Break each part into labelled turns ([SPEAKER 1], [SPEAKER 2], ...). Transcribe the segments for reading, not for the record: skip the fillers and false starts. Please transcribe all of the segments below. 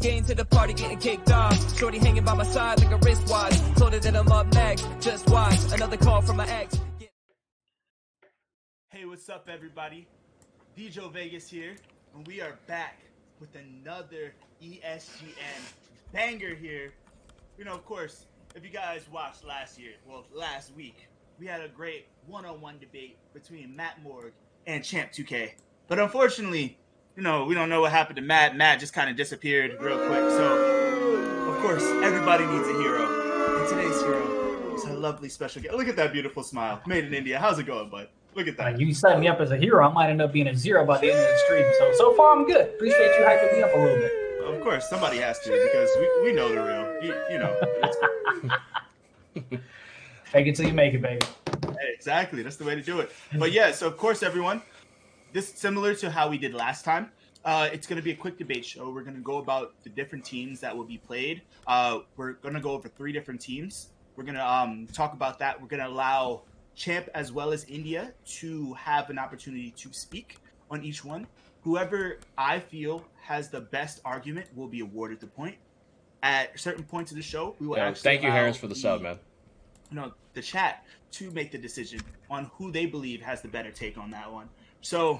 [SPEAKER 1] getting to the party, getting kicked off. Shorty hanging by my side like a wristwatch. Told her that I'm up next, just watch. Another call from my ex.
[SPEAKER 2] Hey, what's up, everybody? DJO Vegas here, and we are back with another ESGN banger here. You know, of course, if you guys watched last week, we had a great one-on-one debate between Matt Morg and Champ 2K. But unfortunately, you know, we don't know what happened to Matt. Matt just kind of disappeared real quick. So, of course, everybody needs a hero. And today's hero is our lovely special guest. Look at that beautiful smile. Made in India. How's it going, bud? Look at that.
[SPEAKER 3] You set me up as a hero. I might end up being a zero by the end of the stream. So far, I'm good. Appreciate you hyping me up a little bit.
[SPEAKER 2] Of course, somebody has to because we know the real. You know.
[SPEAKER 3] Fake it till you make it, baby.
[SPEAKER 2] Exactly. That's the way to do it. But yeah, so of course, everyone, this is similar to how we did last time. It's going to be a quick debate show. We're going to go about the different teams that will be played. We're going to go over 3 different teams. We're going to talk about that. We're going to allow Champ as well as India to have an opportunity to speak on each one. Whoever I feel has the best argument will be awarded the point. At certain points of the show, we will actually
[SPEAKER 4] thank you, Harris, for the sub, man.
[SPEAKER 2] You know, the chat to make the decision on who they believe has the better take on that one. So,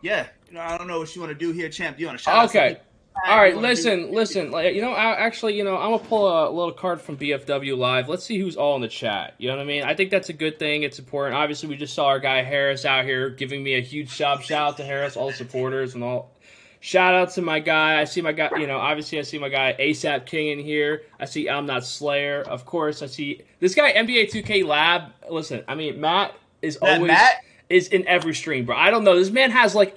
[SPEAKER 2] yeah, you know, I don't know what you want to do here, Champ. Do you want to shout out?
[SPEAKER 4] Okay. All right, listen. Like, you know, I'm gonna pull a little card from BFW Live. Let's see who's all in the chat. You know what I mean? I think that's a good thing. It's important. Obviously, we just saw our guy Harris out here giving me a huge shout out to Harris, all the supporters and all. Shout out to my guy. I see my guy. You know, obviously, I see my guy ASAP King in here. I see I'm Not Slayer. Of course, I see this guy NBA 2K Lab. Listen, I mean, Matt is is in every stream, bro. I don't know. This man has like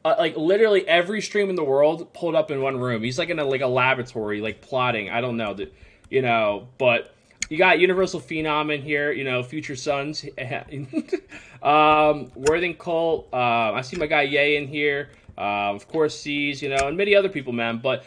[SPEAKER 4] literally every stream in the world pulled up in one room. He's like in a laboratory, like plotting. I don't know, you know. But you got Universal Phenom in here. You know, Future Sons, Worthing Colt. I see my guy Ye in here. Of course, STEEZO, you know, and many other people, man. But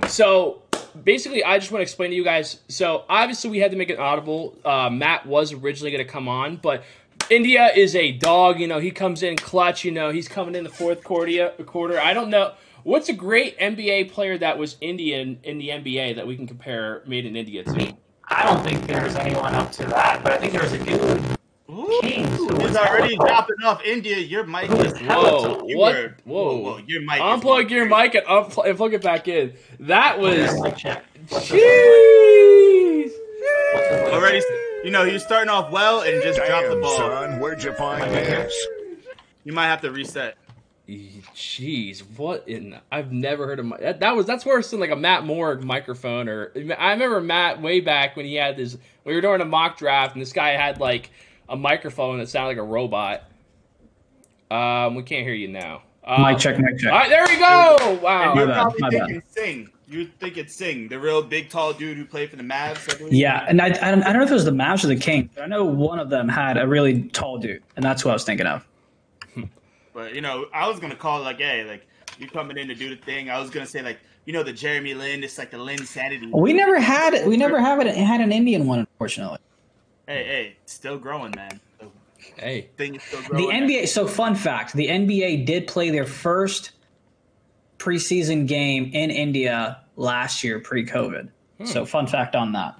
[SPEAKER 4] so basically, I just want to explain to you guys. So obviously, we had to make it audible. Matt was originally going to come on, but India is a dog, you know. He comes in clutch, you know. He's coming in the fourth quarter. I don't know what's a great NBA player that was Indian in the NBA that we can compare Made in India to.
[SPEAKER 3] I don't think there's anyone up to that, but I think there's a dude.
[SPEAKER 2] He's already dropping off India. Your mic is
[SPEAKER 4] whoa. What? Whoa.
[SPEAKER 2] Your mic.
[SPEAKER 4] Unplug your mic and plug it back in. That was.
[SPEAKER 2] Jeez. Already. You know, he's starting off well and just dropped the ball.
[SPEAKER 5] Son, where'd you find this?
[SPEAKER 2] You might have to reset.
[SPEAKER 4] Jeez, what in? I've never heard of that's worse than like a Matt Morg microphone. Or I remember Matt way back when he had this. We were doing a mock draft and this guy had like a microphone that sounded like a robot. We can't hear you now.
[SPEAKER 3] Mic check.
[SPEAKER 4] All right, there we go. Wow.
[SPEAKER 2] And you're probably thinking Sing. You think it's Sing, the real big, tall dude who played for the Mavs, I believe?
[SPEAKER 3] Yeah, and I don't know if it was the Mavs or the Kings, but I know one of them had a really tall dude, and that's what I was thinking of.
[SPEAKER 2] But, you know, I was going to call it like, hey, like, you coming in to do the thing. I was going to say, like, you know, the Jeremy Lin, it's like the Lin Sanity.
[SPEAKER 3] We never had an Indian one, unfortunately.
[SPEAKER 2] Hey, still growing, man.
[SPEAKER 4] Hey.
[SPEAKER 2] Thing is still growing.
[SPEAKER 3] The NBA, so fun fact, the NBA did play their first preseason game in India last year pre-COVID. So fun fact on that.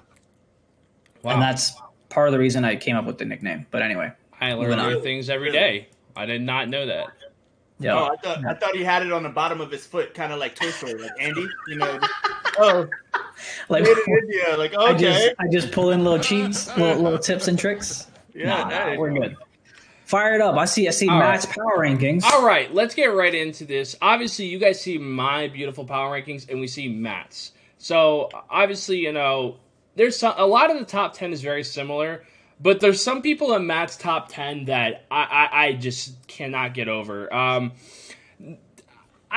[SPEAKER 3] Wow. And that's part of the reason I came up with the nickname. But anyway.
[SPEAKER 4] I learn new things every day. I did not know that.
[SPEAKER 3] Yeah.
[SPEAKER 2] Oh, I thought he had it on the bottom of his foot, kind of like Toy Story, like Andy, you know. Oh,
[SPEAKER 3] like
[SPEAKER 2] made in India, like okay.
[SPEAKER 3] I just pull in little cheats, little tips and tricks.
[SPEAKER 2] Yeah,
[SPEAKER 3] nah, we're good. Fire it up. I see Matt's power rankings.
[SPEAKER 4] All right, let's get right into this. Obviously, you guys see my beautiful power rankings, and we see Matt's. So, obviously, you know, there's a lot of the top 10 is very similar, but there's some people in Matt's top 10 that I just cannot get over. I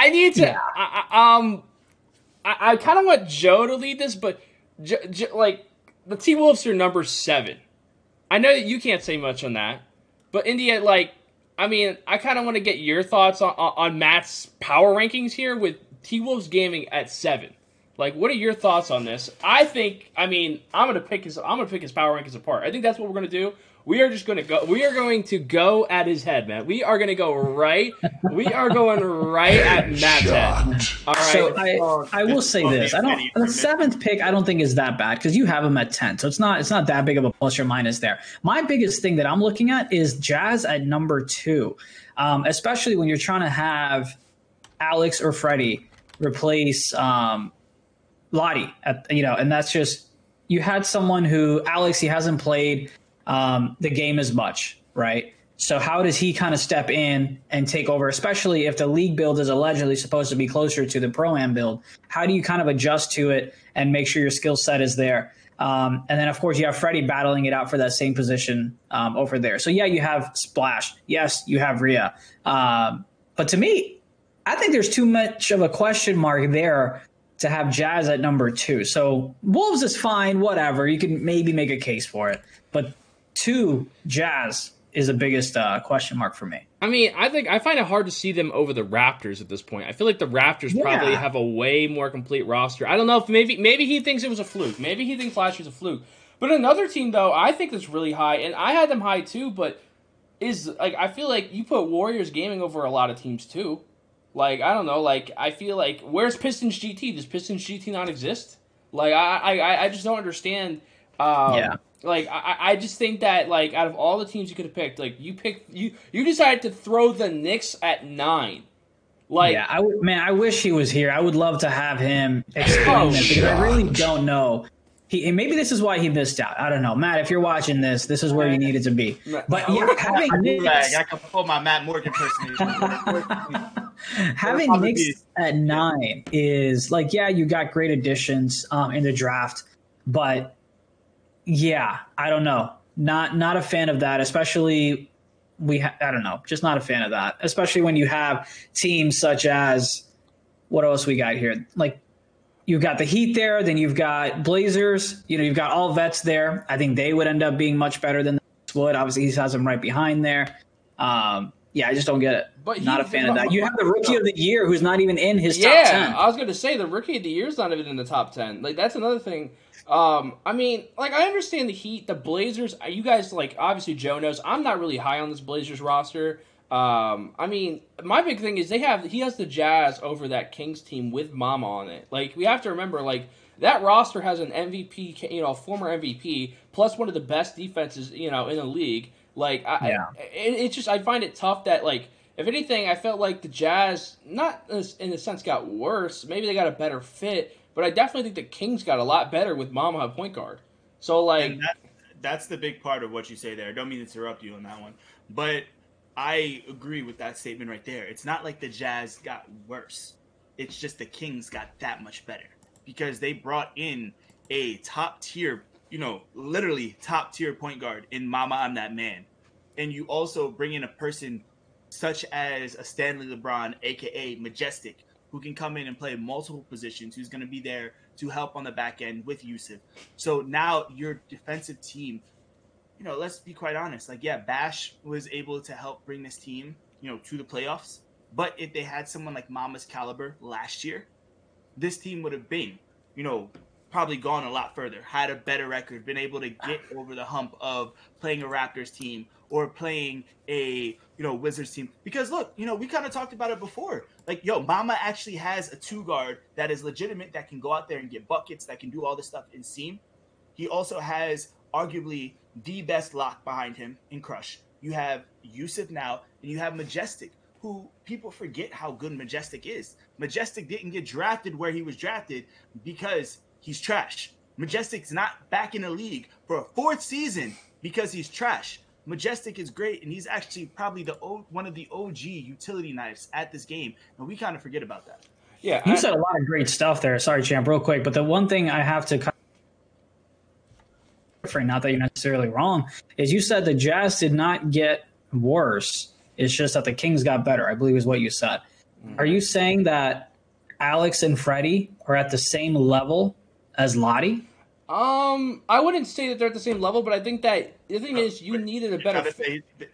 [SPEAKER 4] need to... Yeah. I kind of want Joe to lead this, but, like, the T-Wolves are number 7. I know that you can't say much on that. But India, like, I mean, I kind of want to get your thoughts on Matt's power rankings here with T-Wolves Gaming at 7. Like, what are your thoughts on this? I think, I mean, I'm gonna pick his power rankings apart. I think that's what we're gonna do. we are just going to go. We are going to go at his head, man. We are going to go right. We are going right at Matt's head. All right.
[SPEAKER 3] So I will say this: the 7th pick I don't think is that bad because you have him at 10, so it's not that big of a plus or minus there. My biggest thing that I'm looking at is Jazz at number 2, especially when you're trying to have Alex or Freddie replace Lottie, and that's just. You had someone who, Alex, he hasn't played the game as much, right? So how does he kind of step in and take over, especially if the league build is allegedly supposed to be closer to the Pro-Am build? How do you kind of adjust to it and make sure your skill set is there? And then, of course, you have Freddie battling it out for that same position over there. So, yeah, you have Splash. Yes, you have Rhea. But to me, I think there's too much of a question mark there to have Jazz at number 2. So Wolves is fine, whatever. You can maybe make a case for it. But 2, Jazz is the biggest question mark for me.
[SPEAKER 4] I mean, I find it hard to see them over the Raptors at this point. I feel like the Raptors probably have a way more complete roster. I don't know if maybe he thinks it was a fluke. Maybe he thinks last year's a fluke. But another team, though, I think that's really high, and I had them high too, but I feel like you put Warriors Gaming over a lot of teams too. Like, I don't know, like, I feel like, where's Pistons GT? Does Pistons GT not exist? Like, I just don't understand. Like, I just think that, like, out of all the teams you could have picked, like, you decided to throw the Knicks at 9. Like,
[SPEAKER 3] yeah, I wish he was here. I would love to have him explain it because I really don't know. Maybe this is why he missed out. I don't know. Matt, if you're watching this is where you needed to be. But yeah,
[SPEAKER 2] I can pull my Matt Morgan person.
[SPEAKER 3] Having Knicks at 9 is like, yeah, you got great additions in the draft, but yeah, I don't know. Not a fan of that, especially I don't know, just not a fan of that, especially when you have teams such as what else we got here? Like you've got the Heat there, then you've got Blazers, you've got all vets there. I think they would end up being much better than the Knicks would. Obviously, he has them right behind there. Yeah, I just don't get it. But not a fan of that. You have the Rookie of the Year who's not even in his top 10.
[SPEAKER 4] Yeah, I was going to say the Rookie of the Year is not even in the top 10. Like, that's another thing. I mean, like, I understand the Heat, the Blazers. You guys, like, obviously Joe knows. I'm not really high on this Blazers roster. I mean, my big thing is he has the Jazz over that Kings team with Mama on it. Like, we have to remember, like, that roster has an MVP, former MVP, plus one of the best defenses, in the league. Like, it's just, I find it tough that, like, if anything, I felt like the Jazz, not in a sense, got worse. Maybe they got a better fit, but I definitely think the Kings got a lot better with Mama at point guard. So, like,
[SPEAKER 2] and that's the big part of what you say there. I don't mean to interrupt you on that one, but I agree with that statement right there. It's not like the Jazz got worse. It's just the Kings got that much better because they brought in a top tier, literally top tier point guard in Mama, I'm That Man. And you also bring in a person such as a Stanley LeBron, a.k.a. Majestic, who can come in and play multiple positions, who's going to be there to help on the back end with Yusuf. So now your defensive team, let's be quite honest. Like, yeah, Bash was able to help bring this team, to the playoffs. But if they had someone like Mama's caliber last year, this team would have been, probably gone a lot further, had a better record, been able to get over the hump of playing a Raptors team or playing a, Wizards team. Because look, we kind of talked about it before. Like, Mama actually has a 2-guard that is legitimate, that can go out there and get buckets, that can do all this stuff in seam. He also has arguably the best lock behind him in Crush. You have Yusuf now, and you have Majestic, who people forget how good Majestic is. Majestic didn't get drafted where he was drafted because he's trash. Majestic's not back in the league for a 4th season because he's trash. Majestic is great, and he's actually probably one of the OG utility knives at this game, and we kind of forget about that.
[SPEAKER 3] Yeah, you said a lot of great stuff there. Sorry, Champ, real quick, but the one thing I have to kind of, not that you're necessarily wrong, is you said the Jazz did not get worse. It's just that the Kings got better, I believe is what you said. Mm-hmm. Are you saying that Alex and Freddie are at the same level as Lottie?
[SPEAKER 4] I wouldn't say that they're at the same level, but I think that the thing is you needed a better.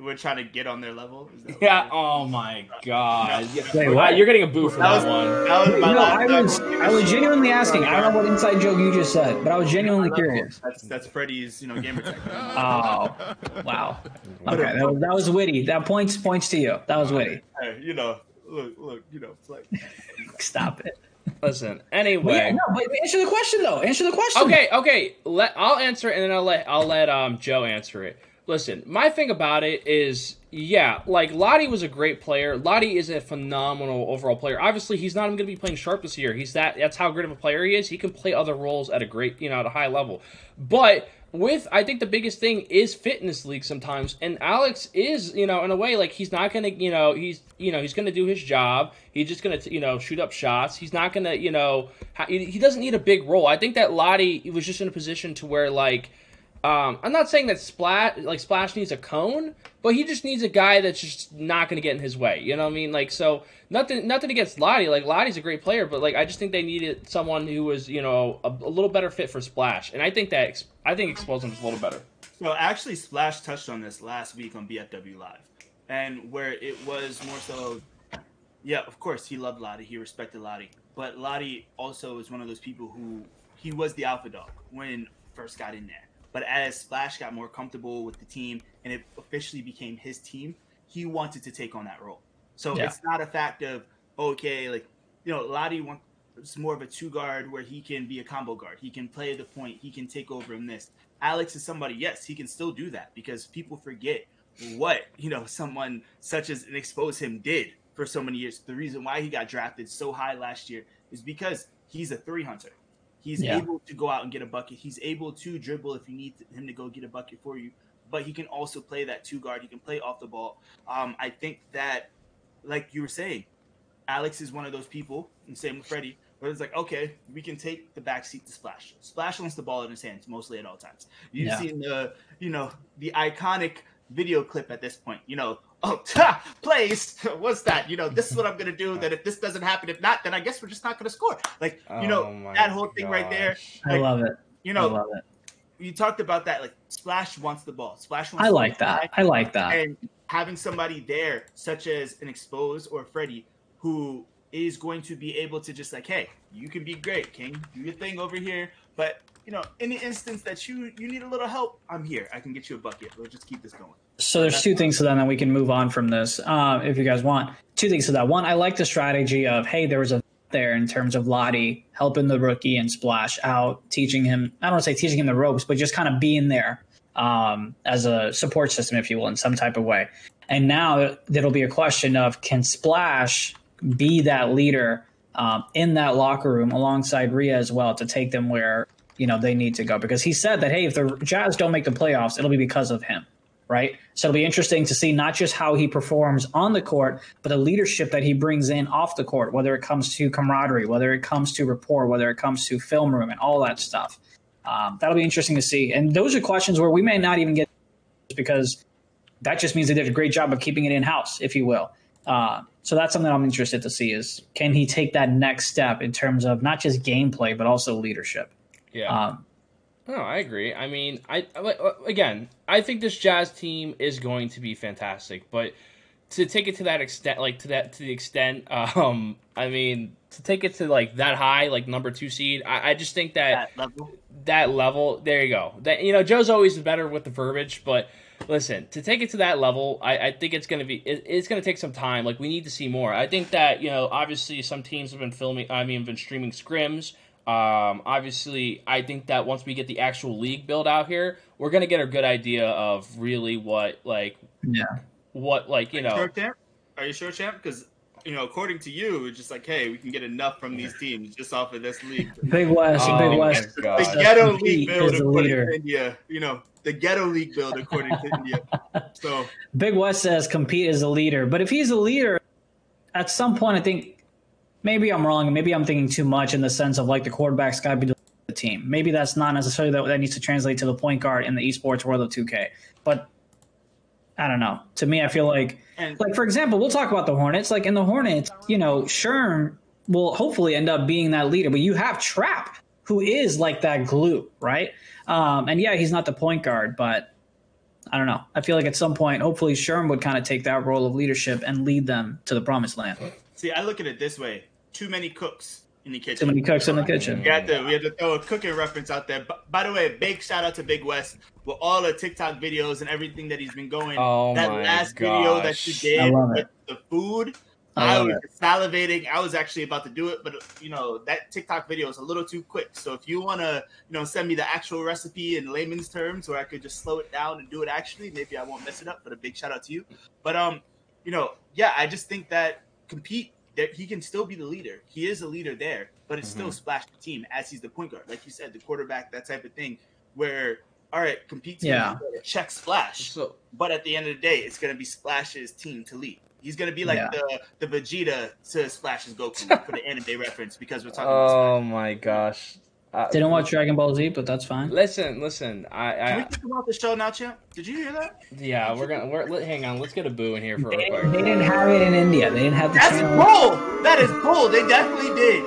[SPEAKER 2] We're trying to get on their level.
[SPEAKER 4] Yeah. Oh my God.
[SPEAKER 3] Wait, what?
[SPEAKER 4] You're getting a boo for that one.
[SPEAKER 2] That was my last.
[SPEAKER 3] I was genuinely asking. I don't know what inside joke you just said, but I was genuinely curious.
[SPEAKER 2] That's Freddy's, gamer tag.
[SPEAKER 3] Oh, wow. Okay, that was witty. That points to you. That was witty.
[SPEAKER 2] Hey, look, it's like.
[SPEAKER 3] Stop it.
[SPEAKER 4] Listen. Anyway.
[SPEAKER 3] But answer the question though. Answer the question.
[SPEAKER 4] Okay. I'll answer it, and then I'll let Joe answer it. Listen, my thing about it is, yeah, like Lottie was a great player. Lottie is a phenomenal overall player. Obviously, he's not even going to be playing sharp this year. That's how great of a player he is. He can play other roles at a great, at a high level. But I think the biggest thing is fit in this league sometimes. And Alex is, in a way, like he's not going to, he's going to do his job. He's just going to, shoot up shots. He's not going to, he doesn't need a big role. I think that Lottie was just in a position to where, like, I'm not saying that Splash needs a cone, but he just needs a guy that's just not going to get in his way. You know what I mean? Like, so nothing against Lottie. Like, Lottie's a great player, but like I just think they needed someone who was, a little better fit for Splash, and I think Explosion is a little better.
[SPEAKER 2] So actually, Splash touched on this last week on BFW Live, and where it was more so, yeah, of course he loved Lottie, he respected Lottie, but Lottie also is one of those people who he was the alpha dog when first got in there. But as Splash got more comfortable with the team and it officially became his team, he wanted to take on that role. So It's not a fact of, Lottie wants more of a two guard where he can be a combo guard. He can play the point. He can take over in this. Alex is somebody, yes, he can still do that because people forget what, someone such as an Expose Him did for so many years. The reason why he got drafted so high last year is because he's a 3 hunter. He's able to go out and get a bucket. He's able to dribble if you need him to go get a bucket for you. But he can also play that two guard. He can play off the ball. I think that, like you were saying, Alex is one of those people, and same with Freddie, where it's like, okay, we can take the backseat to Splash. Splash wants the ball in his hands mostly at all times. You've seen the iconic video clip at this point. Plays. What's that? This is what I'm going to do. That if this doesn't happen, if not, then I guess we're just not going to score. Like, that whole thing right there. Like,
[SPEAKER 3] I love it. I love it.
[SPEAKER 2] You talked about that. Like, Splash wants the ball. Splash wants
[SPEAKER 3] I like that. I like that.
[SPEAKER 2] And having somebody there, such as an Expose or Freddie, who is going to be able to just like, hey, you can be great, King. Do your thing over here. But, in the instance that you need a little help, I'm here. I can get you a bucket. We'll just keep this going.
[SPEAKER 3] So there's two things to that, and then we can move on from this if you guys want. Two things to that. One, I like the strategy of, hey, there was a there in terms of Lottie helping the rookie and Splash out, teaching him, I don't want to say teaching him the ropes, but just kind of being there as a support system, if you will, in some type of way. And now it'll be a question of, can Splash be that leader in that locker room alongside Rhea as well to take them where, they need to go? Because he said that, hey, if the Jazz don't make the playoffs, it'll be because of him. Right. So it'll be interesting to see not just how he performs on the court, but the leadership that he brings in off the court, whether it comes to camaraderie, whether it comes to rapport, whether it comes to film room and all that stuff. That'll be interesting to see. And those are questions where we may not even get, because that just means they did a great job of keeping it in-house, if you will. So that's something I'm interested to see is, can he take that next step in terms of not just gameplay, but also leadership?
[SPEAKER 4] Yeah. No, I agree. I mean, I think this Jazz team is going to be fantastic, but to take it to that extent, to the extent, to take it to that high, number 2 seed, I just think that level, there you go. That, Joe's always better with the verbiage, but listen, to take it to that level, I think it's going to take some time. We need to see more. I think that, obviously some teams have been been streaming scrims. Obviously, I think that once we get the actual league build out here, we're gonna get a good idea of really what. Are you
[SPEAKER 2] sure, champ? Because according to you, it's just hey, we can get enough from these teams just off of this league.
[SPEAKER 3] Big West,
[SPEAKER 2] the ghetto league build according to India. The ghetto league build according to India. So
[SPEAKER 3] Big West says compete as a leader, but if he's a leader, at some point, I think. Maybe I'm wrong. Maybe I'm thinking too much in the sense of the quarterback's got to be the team. Maybe that's not necessarily that needs to translate to the point guard in the esports world of 2K. But I don't know. To me, I feel for example, we'll talk about the Hornets. In the Hornets, Sherm will hopefully end up being that leader. But you have Trap, who is like that glue, right? And yeah, he's not the point guard, but I don't know. I feel like at some point, hopefully Sherm would kind of take that role of leadership and lead them to the promised land.
[SPEAKER 2] See, I look at it this way: too many cooks in the kitchen.
[SPEAKER 3] Too many cooks in the kitchen.
[SPEAKER 2] We had to throw a cooking reference out there. But by the way, big shout out to Big West with all the TikTok videos and everything that he's been going.
[SPEAKER 4] Oh
[SPEAKER 2] that
[SPEAKER 4] my
[SPEAKER 2] last video that you did with the food, I was salivating. I was actually about to do it, but that TikTok video is a little too quick. So if you want to, send me the actual recipe in layman's terms, where I could just slow it down and do it actually, maybe I won't mess it up. But a big shout out to you. But yeah, I just think that compete. That he can still be the leader. He is a leader there, but it's still Splash the team as he's the point guard, like you said, the quarterback, that type of thing. Where all right, compete team, check Splash, but at the end of the day, it's gonna be Splash's team to lead. He's gonna be like the Vegeta to Splash's Goku for the anime reference, because we're talking.
[SPEAKER 4] Oh my gosh!
[SPEAKER 3] Didn't watch Dragon Ball Z, but that's fine.
[SPEAKER 4] Listen.
[SPEAKER 2] Can we talk about the show now, champ? Did you hear that?
[SPEAKER 4] Yeah, hang on. Let's get a boo in here for real quick.
[SPEAKER 3] They didn't have it in India. They didn't have the channel.
[SPEAKER 2] Bull. That is bull. They definitely did.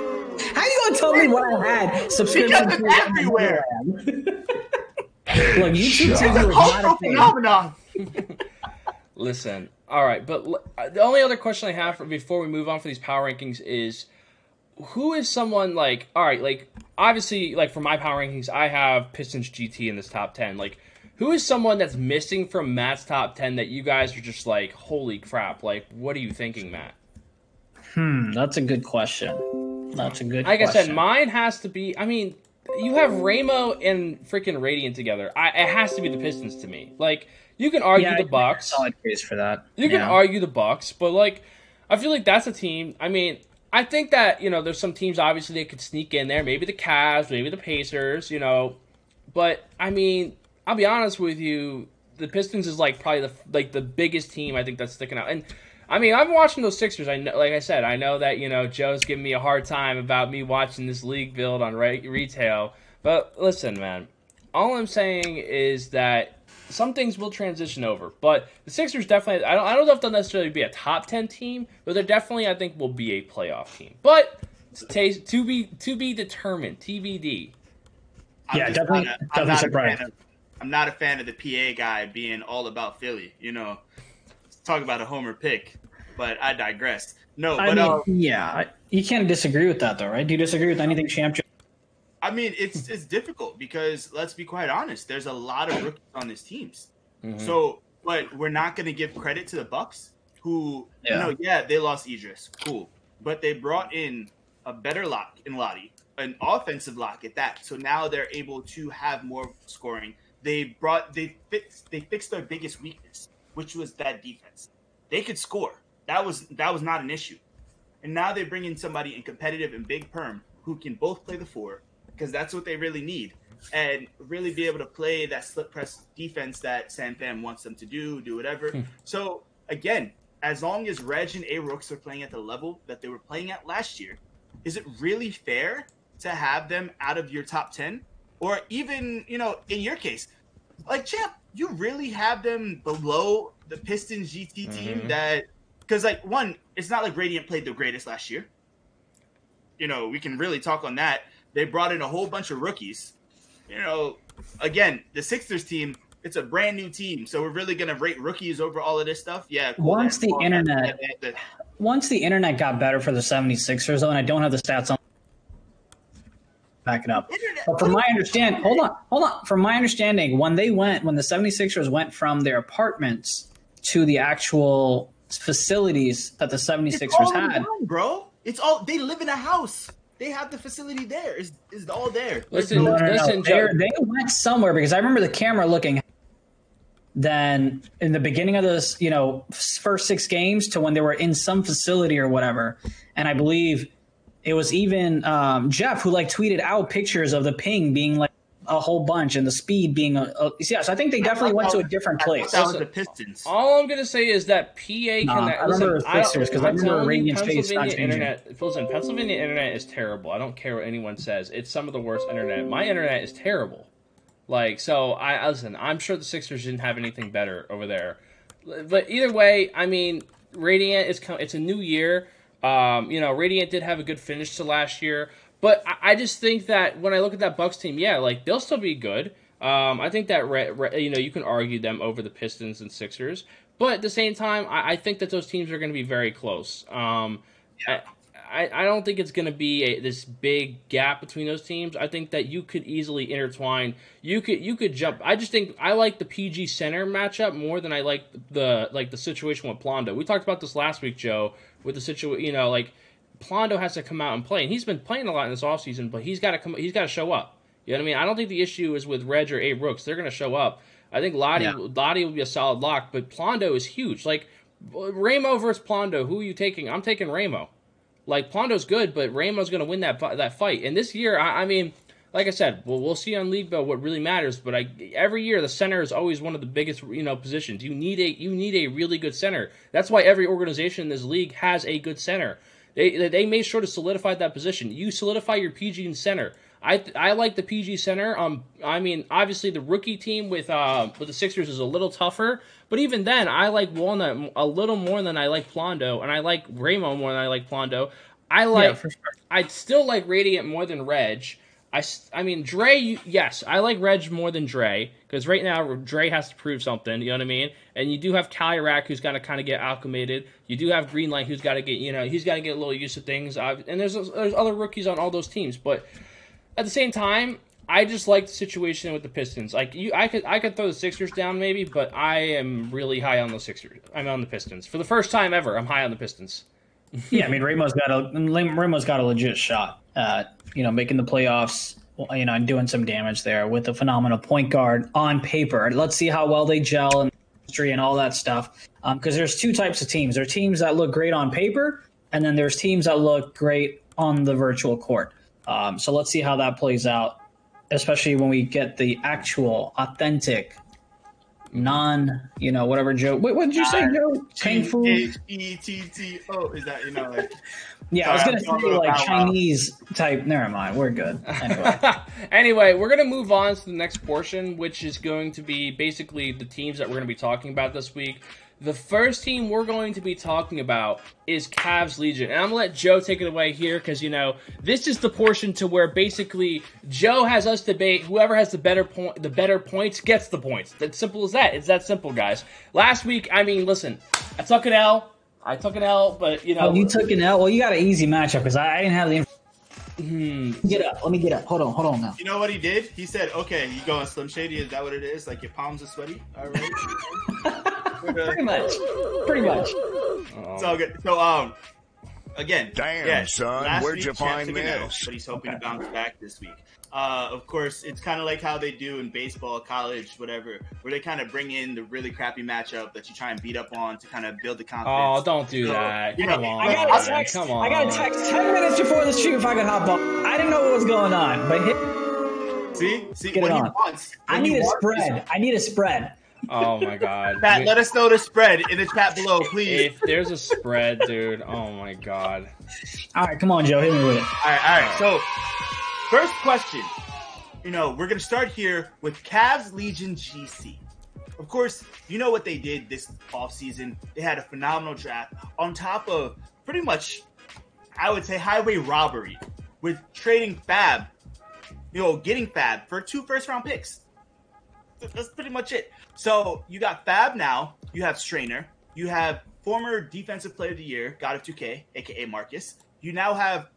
[SPEAKER 3] How you gonna tell me what I had? Subscription
[SPEAKER 2] because it's everywhere.
[SPEAKER 3] Look, YouTube TV was not a thing.
[SPEAKER 2] Phenomenon.
[SPEAKER 4] Listen, all right, but the only other question I have before we move on for these power rankings is, who is someone like, all right, like, obviously, like, for my power rankings, I have Pistons GT in this top 10. Like, who is someone that's missing from Matt's top 10 that you guys are just like, holy crap, like, what are you thinking, Matt?
[SPEAKER 3] That's a good question. That's a good
[SPEAKER 4] Like
[SPEAKER 3] question.
[SPEAKER 4] I said, mine has to be, I mean, you have Ramo and freaking Radiant together. It has to be the Pistons to me. Like, you can argue the Bucks.
[SPEAKER 3] Solid case for that.
[SPEAKER 4] You can argue the Bucks, but, like, I feel like that's a team. I mean, I think that, there's some teams, obviously, they could sneak in there. Maybe the Cavs, maybe the Pacers, But, I mean, I'll be honest with you, the Pistons is, like, probably the biggest team I think that's sticking out. And, I mean, I've been watching those Sixers. I know, like I said, I know that, Joe's giving me a hard time about me watching this league build on retail. But, listen, man, all I'm saying is that some things will transition over, but the Sixers definitely, I don't know if they'll necessarily be a top 10 team, but they're definitely, I think, will be a playoff team. But to be determined, TBD.
[SPEAKER 3] Definitely surprised.
[SPEAKER 2] I'm not a fan of the PA guy being all about Philly. Talk about a homer pick, but I digress. No, but
[SPEAKER 3] you can't disagree with that, though, right? Do you disagree with anything Champ?
[SPEAKER 2] I mean, it's difficult because, let's be quite honest, there's a lot of rookies on these teams. So, but we're not going to give credit to the Bucks, who, they lost Idris, cool, but they brought in a better lock in Lottie, an offensive lock at that. So now they're able to have more scoring. They fixed their biggest weakness, which was that defense. They could score. That was not an issue. And now they bring in somebody in competitive and big perm who can both play the four, because that's what they really need, and really be able to play that slip press defense that San Fam wants them to do whatever. So, again, as long as Reg and A-Rooks are playing at the level that they were playing at last year, is it really fair to have them out of your top 10? Or even, in your case, like, Champ, you really have them below the Pistons GT team that – because, like, one, it's not like Radiant played the greatest last year. We can really talk on that. They brought in a whole bunch of rookies. Again, the Sixers team, it's a brand new team, so we're really going to rate rookies over all of this stuff? Yeah. Cool.
[SPEAKER 3] Once the internet got better for the 76ers, though, and I don't have the stats on, back it up. But from my understanding, hold on. From my understanding, when the 76ers went from their apartments to the actual facilities that the 76ers had.
[SPEAKER 2] Done, bro. It's all, they live in a house. They have the facility there. It's all there.
[SPEAKER 4] Listen,
[SPEAKER 3] Joe. They went somewhere, because I remember the camera looking. Then in the beginning of this, first 6 games to when they were in some facility or whatever, and I believe it was even Jeff who tweeted out pictures of the ping being a whole bunch and the speed being so I think they definitely went to a different place.
[SPEAKER 2] That was the Pistons.
[SPEAKER 4] All I'm gonna say is that PA can.
[SPEAKER 3] I remember it was Pistons, because I remember Radiant's face not changing.
[SPEAKER 4] Listen, Pennsylvania internet is terrible. I don't care what anyone says. It's some of the worst internet. My internet is terrible. So listen. I'm sure the Sixers didn't have anything better over there. But either way, I mean, Radiant it's a new year. Radiant did have a good finish to last year. But I just think that when I look at that Bucks team, yeah, like they'll still be good. I think that you can argue them over the Pistons and Sixers, but at the same time, I think that those teams are going to be very close. I don't think it's going to be this big gap between those teams. I think that you could easily intertwine. You could jump. I just think I like the PG center matchup more than I like the situation with Plondo. We talked about this last week, Joe, with the situation. Like Plondo has to come out and play, and he's been playing a lot in this offseason, but he's got to come. He's got to show up. You know what I mean? I don't think the issue is with Reg or A. Brooks. They're going to show up. I think Lottie will be a solid lock, but Plondo is huge. Like Ramo versus Plondo, who are you taking? I'm taking Ramo. Like, Plondo's good, but Ramo's going to win that fight. And this year, I mean, like I said, we'll see on League Bell what really matters. But every year, the center is always one of the biggest, positions. You need a really good center. That's why every organization in this league has a good center. They made sure to solidify that position. You solidify your PG and center. I like the PG center. I mean, obviously the rookie team with the Sixers is a little tougher, but even then, I like Walnut a little more than I like Plondo, and I like Ramo more than I like Plondo. For sure. I still like Radiant more than Reg. I mean, Dre, yes, I like Reg more than Dre, because right now Dre has to prove something, you know what I mean? And you do have Calyrac, who's got to kind of get acclimated. You do have Greenlight, who's got to get, he's got to get a little used to things. And there's other rookies on all those teams, but at the same time, I just like the situation with the Pistons. Like I could throw the Sixers down maybe, but I am really high on the Sixers. I'm on the Pistons for the first time ever. I'm high on the Pistons.
[SPEAKER 3] Yeah, I mean Ramo's got a legit shot at making the playoffs. And doing some damage there with a phenomenal point guard on paper. Let's see how well they gel and history and all that stuff. Because there's two types of teams. There are teams that look great on paper, and then there's teams that look great on the virtual court. So let's see how that plays out, especially when we get the actual, authentic, whatever Joe. What did you say, Joe? Kung Fu?
[SPEAKER 2] H-E-T-T-O. Is that, like...
[SPEAKER 3] Yeah, I was going to say, like, Chinese type. Never mind. We're good.
[SPEAKER 4] Anyway, we're going to move on to the next portion, which is going to be basically the teams that we're going to be talking about this week. The first team we're going to be talking about is Cavs Legion. And I'm going to let Joe take it away here because, this is the portion to where basically Joe has us debate whoever has the better points gets the points. That's simple as that. It's that simple, guys. Last week, I mean, listen, I took an L, but,
[SPEAKER 3] Oh, you took an L? Well, you got an easy matchup because I didn't have the Get up. Let me get up. Hold on now.
[SPEAKER 2] You know what he did? He said, okay, you going Slim Shady? Is that what it is? Like your palms are sweaty? All right.
[SPEAKER 3] Pretty much.
[SPEAKER 2] It's all good. So, again.
[SPEAKER 5] Damn, son. Where'd you find
[SPEAKER 2] this? But he's hoping to bounce back this week. Of course, it's kind of like how they do in baseball, college, whatever, where they kind of bring in the really crappy matchup that you try and beat up on to kind of build the confidence.
[SPEAKER 4] Oh, don't do that. Come on.
[SPEAKER 3] I got a text 10 minutes before the stream if I could hop on. I didn't know what was going on, but
[SPEAKER 2] See
[SPEAKER 3] get
[SPEAKER 2] what
[SPEAKER 3] it
[SPEAKER 2] he
[SPEAKER 3] on.
[SPEAKER 2] wants.
[SPEAKER 3] I need a spread.
[SPEAKER 4] Oh my God.
[SPEAKER 2] Pat, let us know the spread in the chat below, please.
[SPEAKER 4] If there's a spread, dude, oh my God.
[SPEAKER 3] All right, come on, Joe, hit me with it.
[SPEAKER 2] All right. So, first question. We're going to start here with Cavs Legion GC. Of course, you know what they did this offseason. They had a phenomenal draft on top of pretty much, I would say, highway robbery with trading Fab, getting Fab for 2 first-round picks. That's pretty much it. So you got Fab now. You have Strainer. You have former Defensive Player of the Year, God of 2K, a.k.a. Marcus. You now have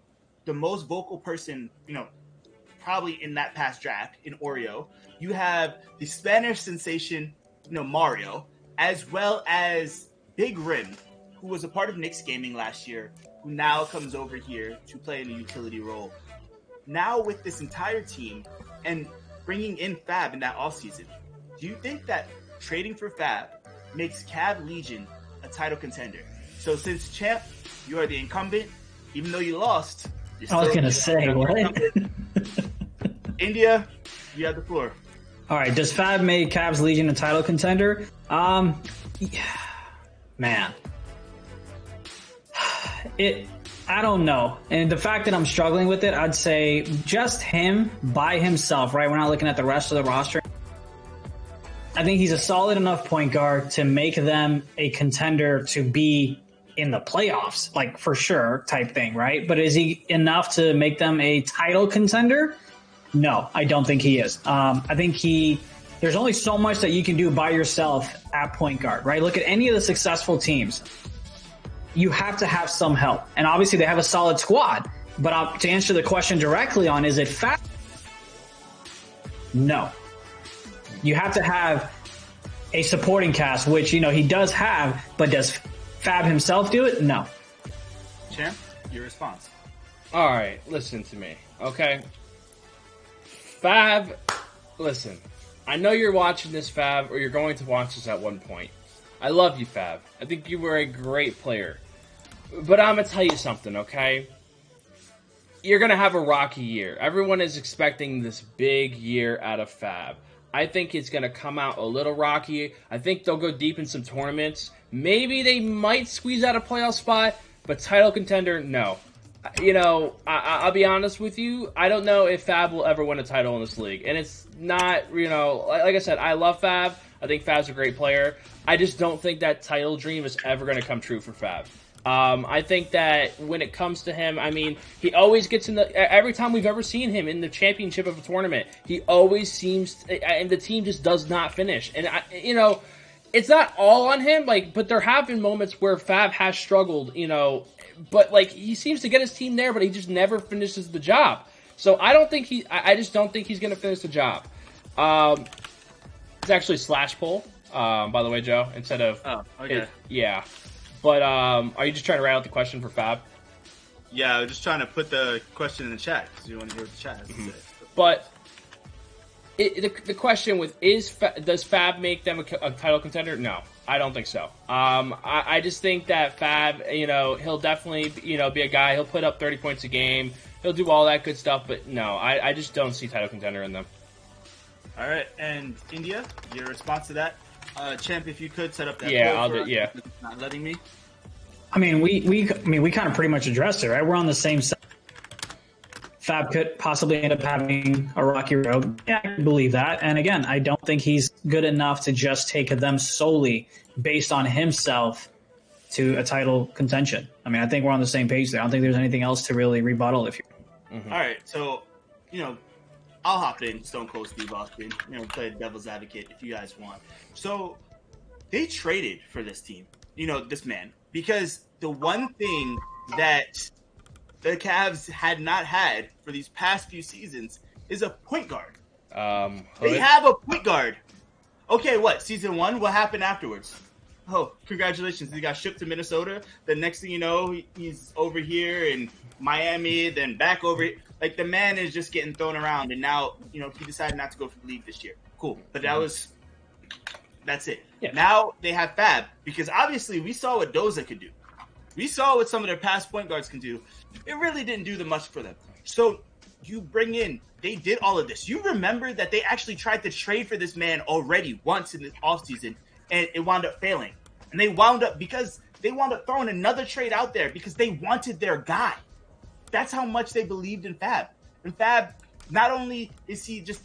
[SPEAKER 2] the most vocal person, probably in that past draft in Oreo. You have the Spanish sensation, Mario, as well as Big Rim, who was a part of Knicks Gaming last year, who now comes over here to play in a utility role. Now with this entire team and bringing in Fab in that offseason, do you think that trading for Fab makes Cav Legion a title contender? So since champ, you are the incumbent, even though you lost.
[SPEAKER 3] I was going to say, what?
[SPEAKER 2] India, you have the floor.
[SPEAKER 3] All right, does Fab make Cavs Legion a title contender? Man. I don't know. And the fact that I'm struggling with it, I'd say just him by himself, right? We're not looking at the rest of the roster. I think he's a solid enough point guard to make them a contender to be in the playoffs, like for sure type thing, right? But is he enough to make them a title contender? No, I don't think he is. I think there's only so much that you can do by yourself at point guard, right? Look at any of the successful teams. You have to have some help. And obviously they have a solid squad. But to answer the question directly on, is it Fab? No. You have to have a supporting cast, which, he does have, but does Fab himself do it? No.
[SPEAKER 2] Champ, your response.
[SPEAKER 4] All right, listen to me, okay? Fab, listen. I know you're watching this, Fab, or you're going to watch this at one point. I love you, Fab. I think you were a great player. But I'm going to tell you something, okay? You're going to have a rocky year. Everyone is expecting this big year out of Fab. I think it's going to come out a little rocky. I think they'll go deep in some tournaments. Maybe they might squeeze out a playoff spot, but title contender, no. I'll be honest with you. I don't know if Fab will ever win a title in this league. And it's not, like I said, I love Fab. I think Fab's a great player. I just don't think that title dream is ever going to come true for Fab. I think that when it comes to him, he always gets every time we've ever seen him in the championship of a tournament, he always seems, and the team just does not finish. And, it's not all on him, but there have been moments where Fab has struggled, but, he seems to get his team there, but he just never finishes the job. So I just don't think he's going to finish the job. It's actually slash poll, by the way, Joe, instead of...
[SPEAKER 2] Oh, okay.
[SPEAKER 4] Yeah. But are you just trying to write out the question for Fab?
[SPEAKER 2] Yeah, I was just trying to put the question in the chat because you want to hear what the chat has to say.
[SPEAKER 4] But the question does Fab make them a title contender? No, I don't think so. I just think that Fab, he'll definitely, be a guy. He'll put up 30 points a game. He'll do all that good stuff. But no, I just don't see title contender in them.
[SPEAKER 2] All right, and India, your response to that? Champ, if you could set up that.
[SPEAKER 4] Yeah, I'll do. Yeah,
[SPEAKER 2] not letting me.
[SPEAKER 3] We kind of pretty much addressed it, right? We're on the same side. Fab could possibly end up having a rocky road. Yeah, I believe that. And again, I don't think he's good enough to just take them solely based on himself to a title contention. I think we're on the same page there. I don't think there's anything else to really rebuttal.
[SPEAKER 2] All right, so I'll hop in, Stone Cold Steve Austin, play devil's advocate if you guys want. So they traded for this team, this man, because the one thing that the Cavs had not had for these past few seasons is a point guard. They have a point guard. Okay, what? Season 1? What happened afterwards? Oh, congratulations. He got shipped to Minnesota. The next thing you know, he's over here in Miami, then back over here. The man is just getting thrown around, and now, he decided not to go for the league this year. Cool. But that's it. Yeah. Now they have Fab, because obviously we saw what Doza could do. We saw what some of their past point guards can do. It really didn't do much for them. So you bring in, they did all of this. You remember that they actually tried to trade for this man already once in the offseason, and it wound up failing. And they wound up throwing another trade out there because they wanted their guy. That's how much they believed in Fab. And Fab, not only is he just,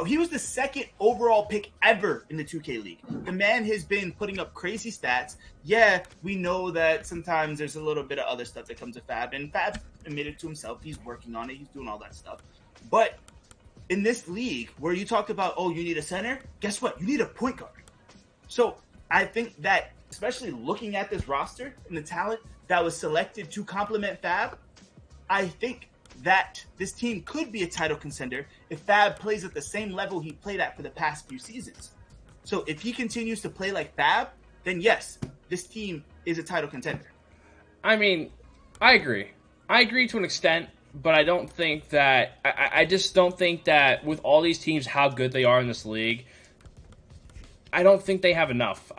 [SPEAKER 2] he was the second overall pick ever in the 2K League. The man has been putting up crazy stats. Yeah, we know that sometimes there's a little bit of other stuff that comes with Fab, and Fab admitted to himself he's working on it. He's doing all that stuff. But in this league where you talked about, you need a center, guess what? You need a point guard. So I think that, especially looking at this roster and the talent that was selected to complement Fab, I think that this team could be a title contender if Fab plays at the same level he played at for the past few seasons. So if he continues to play like Fab, then yes, this team is a title contender.
[SPEAKER 4] I agree. I agree to an extent, but I don't think that I just don't think that with all these teams, how good they are in this league, I don't think they have enough.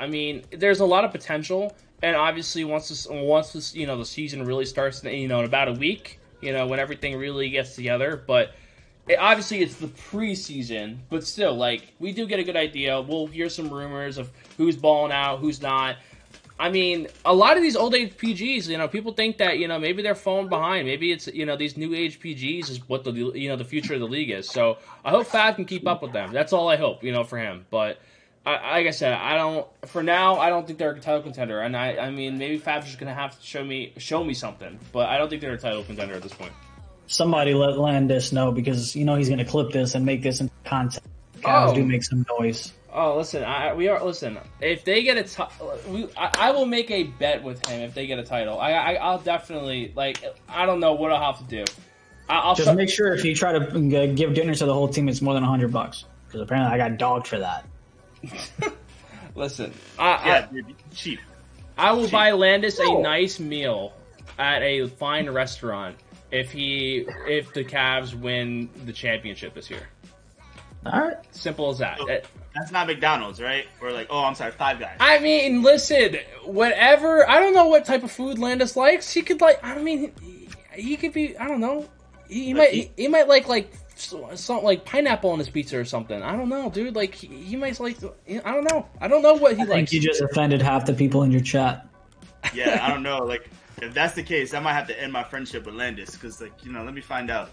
[SPEAKER 4] There's a lot of potential, and obviously once this the season really starts in about a week, when everything really gets together. But obviously it's the preseason, but still, we do get a good idea. We'll hear some rumors of who's balling out, who's not. A lot of these old age PGs, people think that, maybe they're falling behind. Maybe it's, these new age PGs is what the future of the league is. So I hope Fab can keep up with them. That's all I hope, for him. But like I said, I don't. For now, I don't think they're a title contender, and I mean, maybe Fab's just gonna have to show me something, but I don't think they're a title contender at this point.
[SPEAKER 3] Somebody let Landis know, because you know he's gonna clip this and make this into content. Cows do make some noise.
[SPEAKER 4] Oh, listen, listen. If they get I will make a bet with him if they get a title. I'll definitely, like, I don't know what I'll have to do. I'll
[SPEAKER 3] just make sure if you try to give dinner to the whole team, it's more than $100, because apparently I got dogged for that.
[SPEAKER 4] Listen,
[SPEAKER 2] cheap.
[SPEAKER 4] I will buy Landis a nice meal at a fine restaurant if the Cavs win the championship this year.
[SPEAKER 3] All right,
[SPEAKER 4] simple as that.
[SPEAKER 2] So, that's not McDonald's, right? Or like, oh, I'm sorry, Five Guys.
[SPEAKER 4] I mean, listen, whatever. I don't know what type of food Landis likes. He could like. I mean, he could be. I don't know. He might like something like pineapple on his pizza or something. I don't know, dude. Like he might like. I don't know. I don't know what he likes.
[SPEAKER 3] I think you just offended half the people in your chat.
[SPEAKER 2] Yeah, I don't know. Like, if that's the case, I might have to end my friendship with Landis, because, like, you know, let me find out.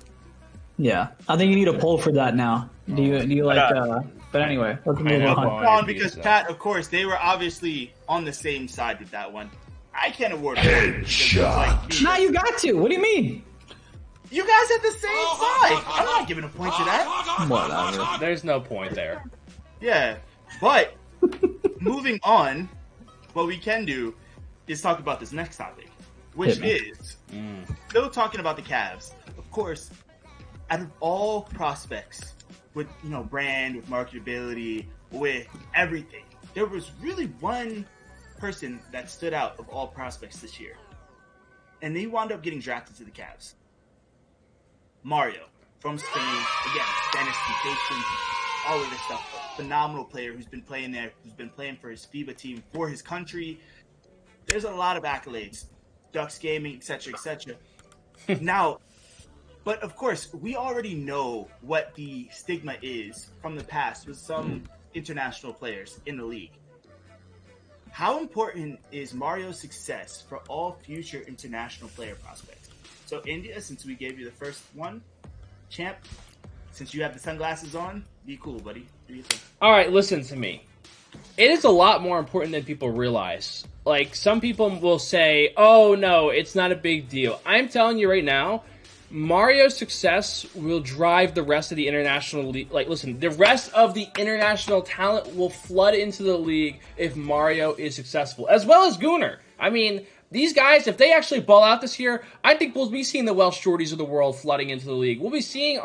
[SPEAKER 3] Yeah, I think you need a poll for that now. Do you like? But anyway, let's move on.
[SPEAKER 2] Because Pat, of course, they were obviously on the same side with that one. I can't award
[SPEAKER 5] headshot.
[SPEAKER 3] Now you got to. What do you mean?
[SPEAKER 2] You guys had the same side. I'm not giving a point to that.
[SPEAKER 3] Whatever.
[SPEAKER 4] There's no point there.
[SPEAKER 2] Yeah, but moving on, what we can do is talk about this next topic, which is still talking about the Cavs. Of course, out of all prospects with, you know, brand, with marketability, with everything, there was really one person that stood out of all prospects this year. And they wound up getting drafted to the Cavs. Mario from Spain, again, Spanish sensation, all of this stuff. A phenomenal player who's been playing there, who's been playing for his FIBA team, for his country. There's a lot of accolades, Ducks Gaming, etc., etc. Now, but of course, we already know what the stigma is from the past with some international players in the league. How important is Mario's success for all future international player prospects? So, India, since we gave you the first one, champ, since you have the sunglasses on, be cool, buddy. Do you think?
[SPEAKER 4] All right, listen to me. It is a lot more important than people realize. Like, some people will say, oh, no, it's not a big deal. I'm telling you right now, Mario's success will drive the rest of the international league. Like, listen, the rest of the international talent will flood into the league if Mario is successful, as well as Gunnar. I mean, these guys, if they actually ball out this year, I think we'll be seeing the Welsh Jordies of the world flooding into the league. We'll be seeing,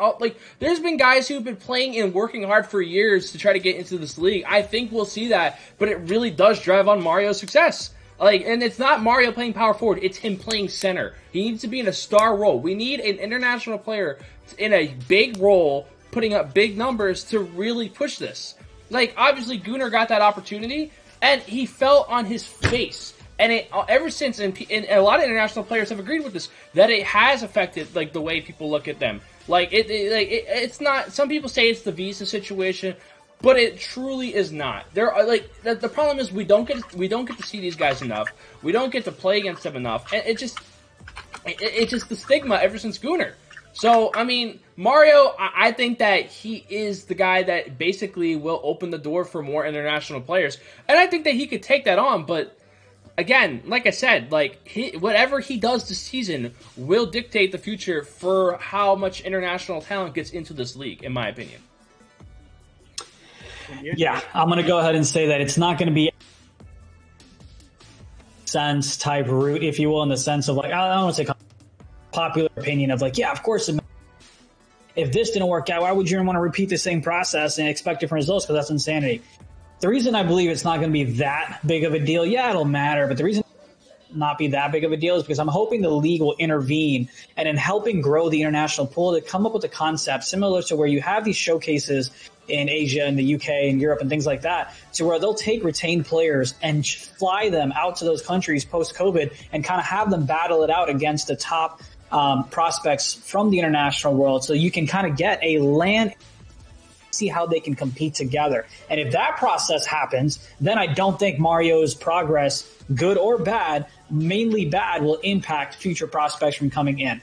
[SPEAKER 4] there's been guys who've been playing and working hard for years to try to get into this league. I think we'll see that, but it really does drive on Mario's success. And it's not Mario playing power forward, it's him playing center. He needs to be in a star role. We need an international player in a big role, putting up big numbers to really push this. Like, obviously, Gunnar got that opportunity, and he fell on his face. And it ever since, and a lot of international players have agreed with this, that it has affected like the way people look at them. Like it's not. Some people say it's the visa situation, but it truly is not. There are the problem is we don't get to see these guys enough. We don't get to play against them enough, and it's just the stigma ever since Gunnar. So I mean, Mario, I think that he is the guy that basically will open the door for more international players, and I think that he could take that on, but. Again, like I said, whatever he does this season will dictate the future for how much international talent gets into this league, in my opinion.
[SPEAKER 3] Yeah, I'm going to go ahead and say that it's not going to be sense type route, if you will, in the sense of like, I don't want to say popular opinion of like, yeah, of course, if this didn't work out, why would you want to repeat the same process and expect different results? Because that's insanity. The reason I believe it's not going to be that big of a deal, yeah, it'll matter, but the reason not be that big of a deal is because I'm hoping the league will intervene and in helping grow the international pool to come up with a concept similar to where you have these showcases in Asia and the UK and Europe and things like that, to where they'll take retained players and fly them out to those countries post-COVID and kind of have them battle it out against the top prospects from the international world, so you can kind of get a land, see how they can compete together. And if that process happens, then I don't think Mario's progress, good or bad, mainly bad, will impact future prospects from coming in.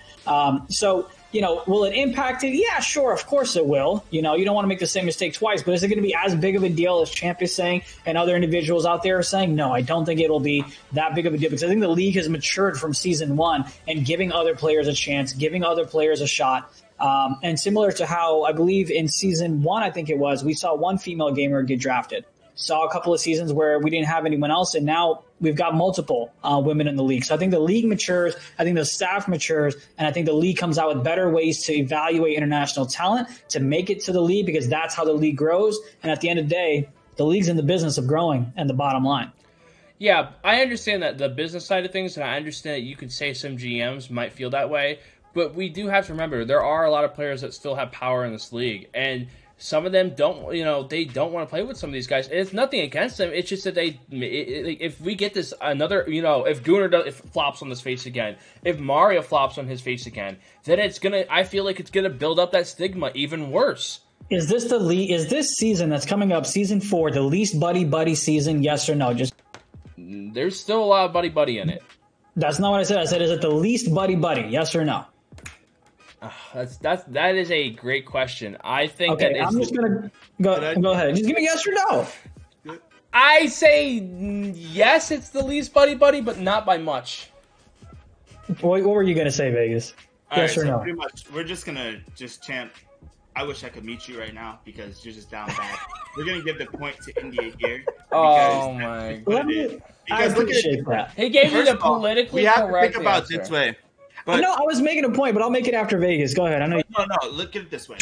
[SPEAKER 3] So will it impact it? Yeah, sure, of course it will. You don't want to make the same mistake twice, but is it going to be as big of a deal as Champ is saying and other individuals out there are saying? No, I don't think it'll be that big of a deal, because I think the league has matured from season 1 and giving other players a chance, giving other players a shot. And similar to how I believe in season 1, I think it was, we saw one female gamer get drafted. Saw a couple of seasons where we didn't have anyone else, and now we've got multiple women in the league. So I think the league matures, I think the staff matures, and I think the league comes out with better ways to evaluate international talent to make it to the league, because that's how the league grows. And at the end of the day, the league's in the business of growing, and the bottom line.
[SPEAKER 4] Yeah, I understand that the business side of things, and I understand that you could say some GMs might feel that way, but we do have to remember there are a lot of players that still have power in this league, and some of them don't, they don't want to play with some of these guys. And it's nothing against them. It's just that if we get this another, if Gunnar flops on his face again, if Mario flops on his face again, then I feel like it's gonna build up that stigma even worse.
[SPEAKER 3] Is this season that's coming up, season 4, the least buddy see yes or no?
[SPEAKER 4] There's still a lot of buddy in it.
[SPEAKER 3] That's not what I said. I said, is it the least buddy, yes or no?
[SPEAKER 4] That is a great question. I think
[SPEAKER 3] okay, I'm just gonna go ahead. Just give me yes or no.
[SPEAKER 4] I say yes. It's the least buddy, but not by much.
[SPEAKER 3] What were you gonna say, Vegas? Yes or no?
[SPEAKER 2] Pretty much, we're just gonna Champ. I wish I could meet you right now because you're just down bad. We're gonna give the point to India here.
[SPEAKER 4] Oh my god!
[SPEAKER 3] I appreciate that.
[SPEAKER 4] He gave me the politically correct.
[SPEAKER 2] We have to think about it this way.
[SPEAKER 3] But no, I was making a point, but I'll make it after Vegas. Go ahead. I know.
[SPEAKER 2] No. Look at it this way.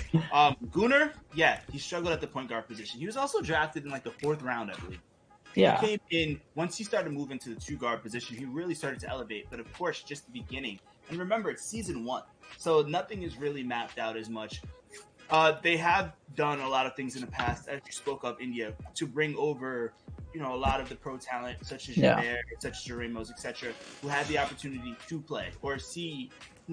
[SPEAKER 2] Gunnar, he struggled at the point guard position. He was also drafted in like the 4th round, I believe.
[SPEAKER 3] Yeah.
[SPEAKER 2] He came in once he started moving to the 2-guard position. He really started to elevate, but of course, just the beginning. And remember, it's season 1, so nothing is really mapped out as much. They have done a lot of things in the past, as you spoke of, India, to bring over, a lot of the pro talent, such as Javier, such as Ramos, etc., who had the opportunity to play or see,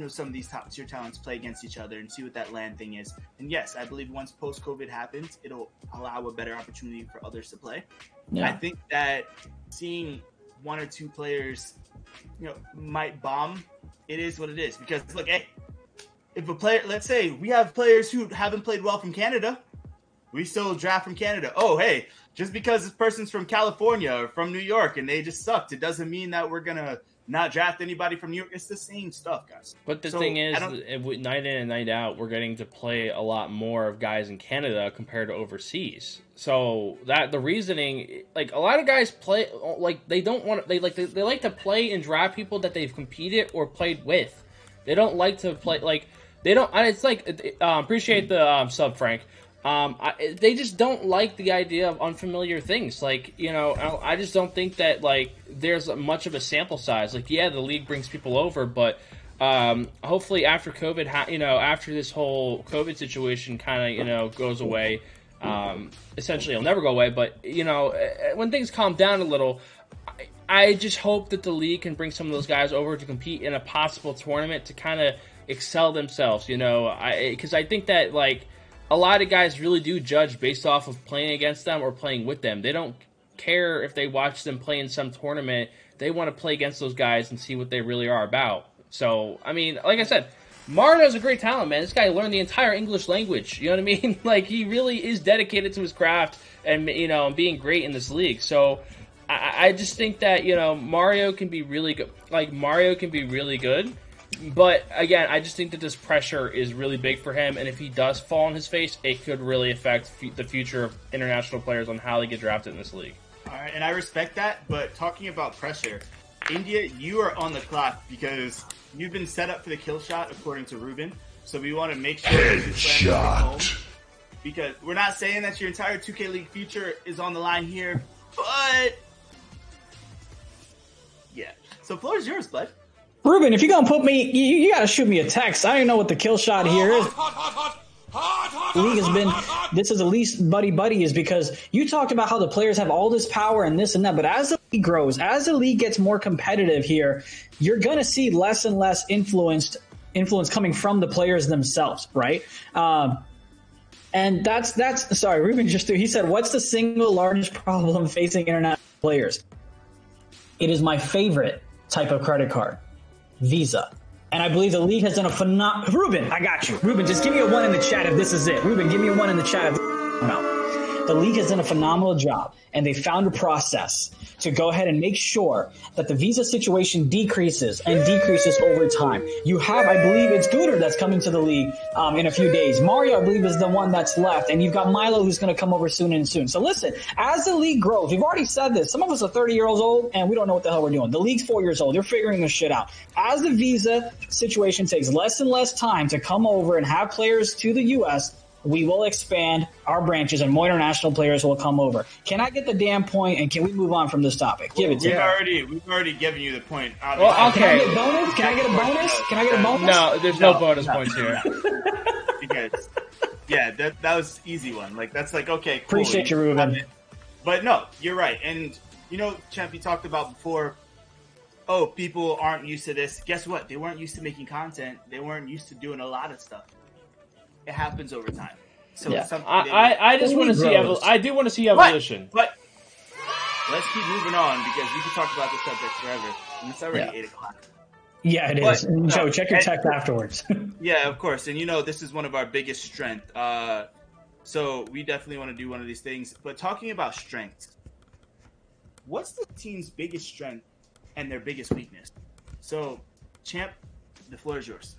[SPEAKER 2] some of these top-tier talents play against each other and see what that LAN thing is. And yes, I believe once post-COVID happens, it'll allow a better opportunity for others to play. Yeah. I think that seeing 1 or 2 players, might bomb. It is what it is, because look, hey, if a player, let's say we have players who haven't played well from Canada, we still draft from Canada. Oh, hey, just because this person's from California or from New York and they just sucked, it doesn't mean that we're going to not draft anybody from New York. It's the same stuff, guys.
[SPEAKER 4] But the thing is, night in and night out, we're getting to play a lot more of guys in Canada compared to overseas. So that the reasoning, like a lot of guys play, like they don't want to, they like to play and draft people that they've competed or played with. They don't like to play, like, they don't, it's like, appreciate the sub, Frank. They just don't like the idea of unfamiliar things. Like, I just don't think that, like, there's much of a sample size. Like, yeah, the league brings people over, but hopefully after COVID, after this whole COVID situation kind of, goes away, essentially it'll never go away, but, when things calm down a little, I just hope that the league can bring some of those guys over to compete in a possible tournament to kind of excel themselves, because I think that, like, a lot of guys really do judge based off of playing against them or playing with them. They don't care if they watch them play in some tournament. They want to play against those guys and see what they really are about. So, I mean, like I said, Mario's a great talent, man. This guy learned the entire English language. You know what I mean? Like, he really is dedicated to his craft and, being great in this league. So, I just think that, Mario can be really good. Like, Mario can be really good. But, again, I just think that this pressure is really big for him, and if he does fall on his face, it could really affect the future of international players on how they get drafted in this league.
[SPEAKER 2] All right, and I respect that, but talking about pressure, India, you are on the clock because you've been set up for the kill shot, according to Ruben, so we want to make sure that you plan home, because we're not saying that your entire 2K League future is on the line here, but yeah. So floor is yours, bud.
[SPEAKER 3] Ruben, if you're going to put me, you got to shoot me a text. I don't know what the kill shot here is. The league has been, this is the least buddy is because you talked about how the players have all this power and this and that, but as the league grows, as the league gets more competitive here, you're going to see less and less influence coming from the players themselves, right? And that's sorry, Ruben he said, what's the single largest problem facing international players? It is my favorite type of credit card. Visa. And I believe the league has done a phenomenal... Ruben, I got you. Ruben, just give me a 1 in the chat if this is it. Ruben, give me a 1 in the chat if this is it. The league has done a phenomenal job, and they found a process to go ahead and make sure that the visa situation decreases and decreases over time. You have, I believe it's Gooter that's coming to the league in a few days. Mario, I believe, is the one that's left, and you've got Milo who's going to come over soon and soon. So listen, as the league grows, we've already said this. Some of us are 30 years old, and we don't know what the hell we're doing. The league's 4 years old. They're figuring this shit out. As the visa situation takes less and less time to come over and have players to the U.S., we will expand our branches and more international players will come over. Can I get the damn point, and can we move on from this topic? Give it to me.
[SPEAKER 2] We've already given you the point.
[SPEAKER 4] Well, okay.
[SPEAKER 3] Can I get a bonus? Can I get a bonus? Can I get a bonus?
[SPEAKER 4] No, there's no bonus points here.
[SPEAKER 2] Because, yeah, that was an easy one. Like, that's like, okay, cool.
[SPEAKER 3] Appreciate you, Ruben.
[SPEAKER 2] But no, you're right. And, you know, Champ, you talked about before, oh, people aren't used to this. Guess what? They weren't used to making content. They weren't used to doing a lot of stuff. It happens over time. So
[SPEAKER 3] yeah.
[SPEAKER 2] it's something
[SPEAKER 4] I just want to see I do want to see evolution.
[SPEAKER 2] But let's keep moving on because we can talk about this subject forever. And it's already 8 o'clock.
[SPEAKER 3] Yeah, it is. Joe, check your text afterwards.
[SPEAKER 2] Yeah, of course. And you know, this is one of our biggest strengths. So we definitely want to do one of these things. But talking about strengths, what's the team's biggest strength and their biggest weakness? So, Champ, the floor is yours.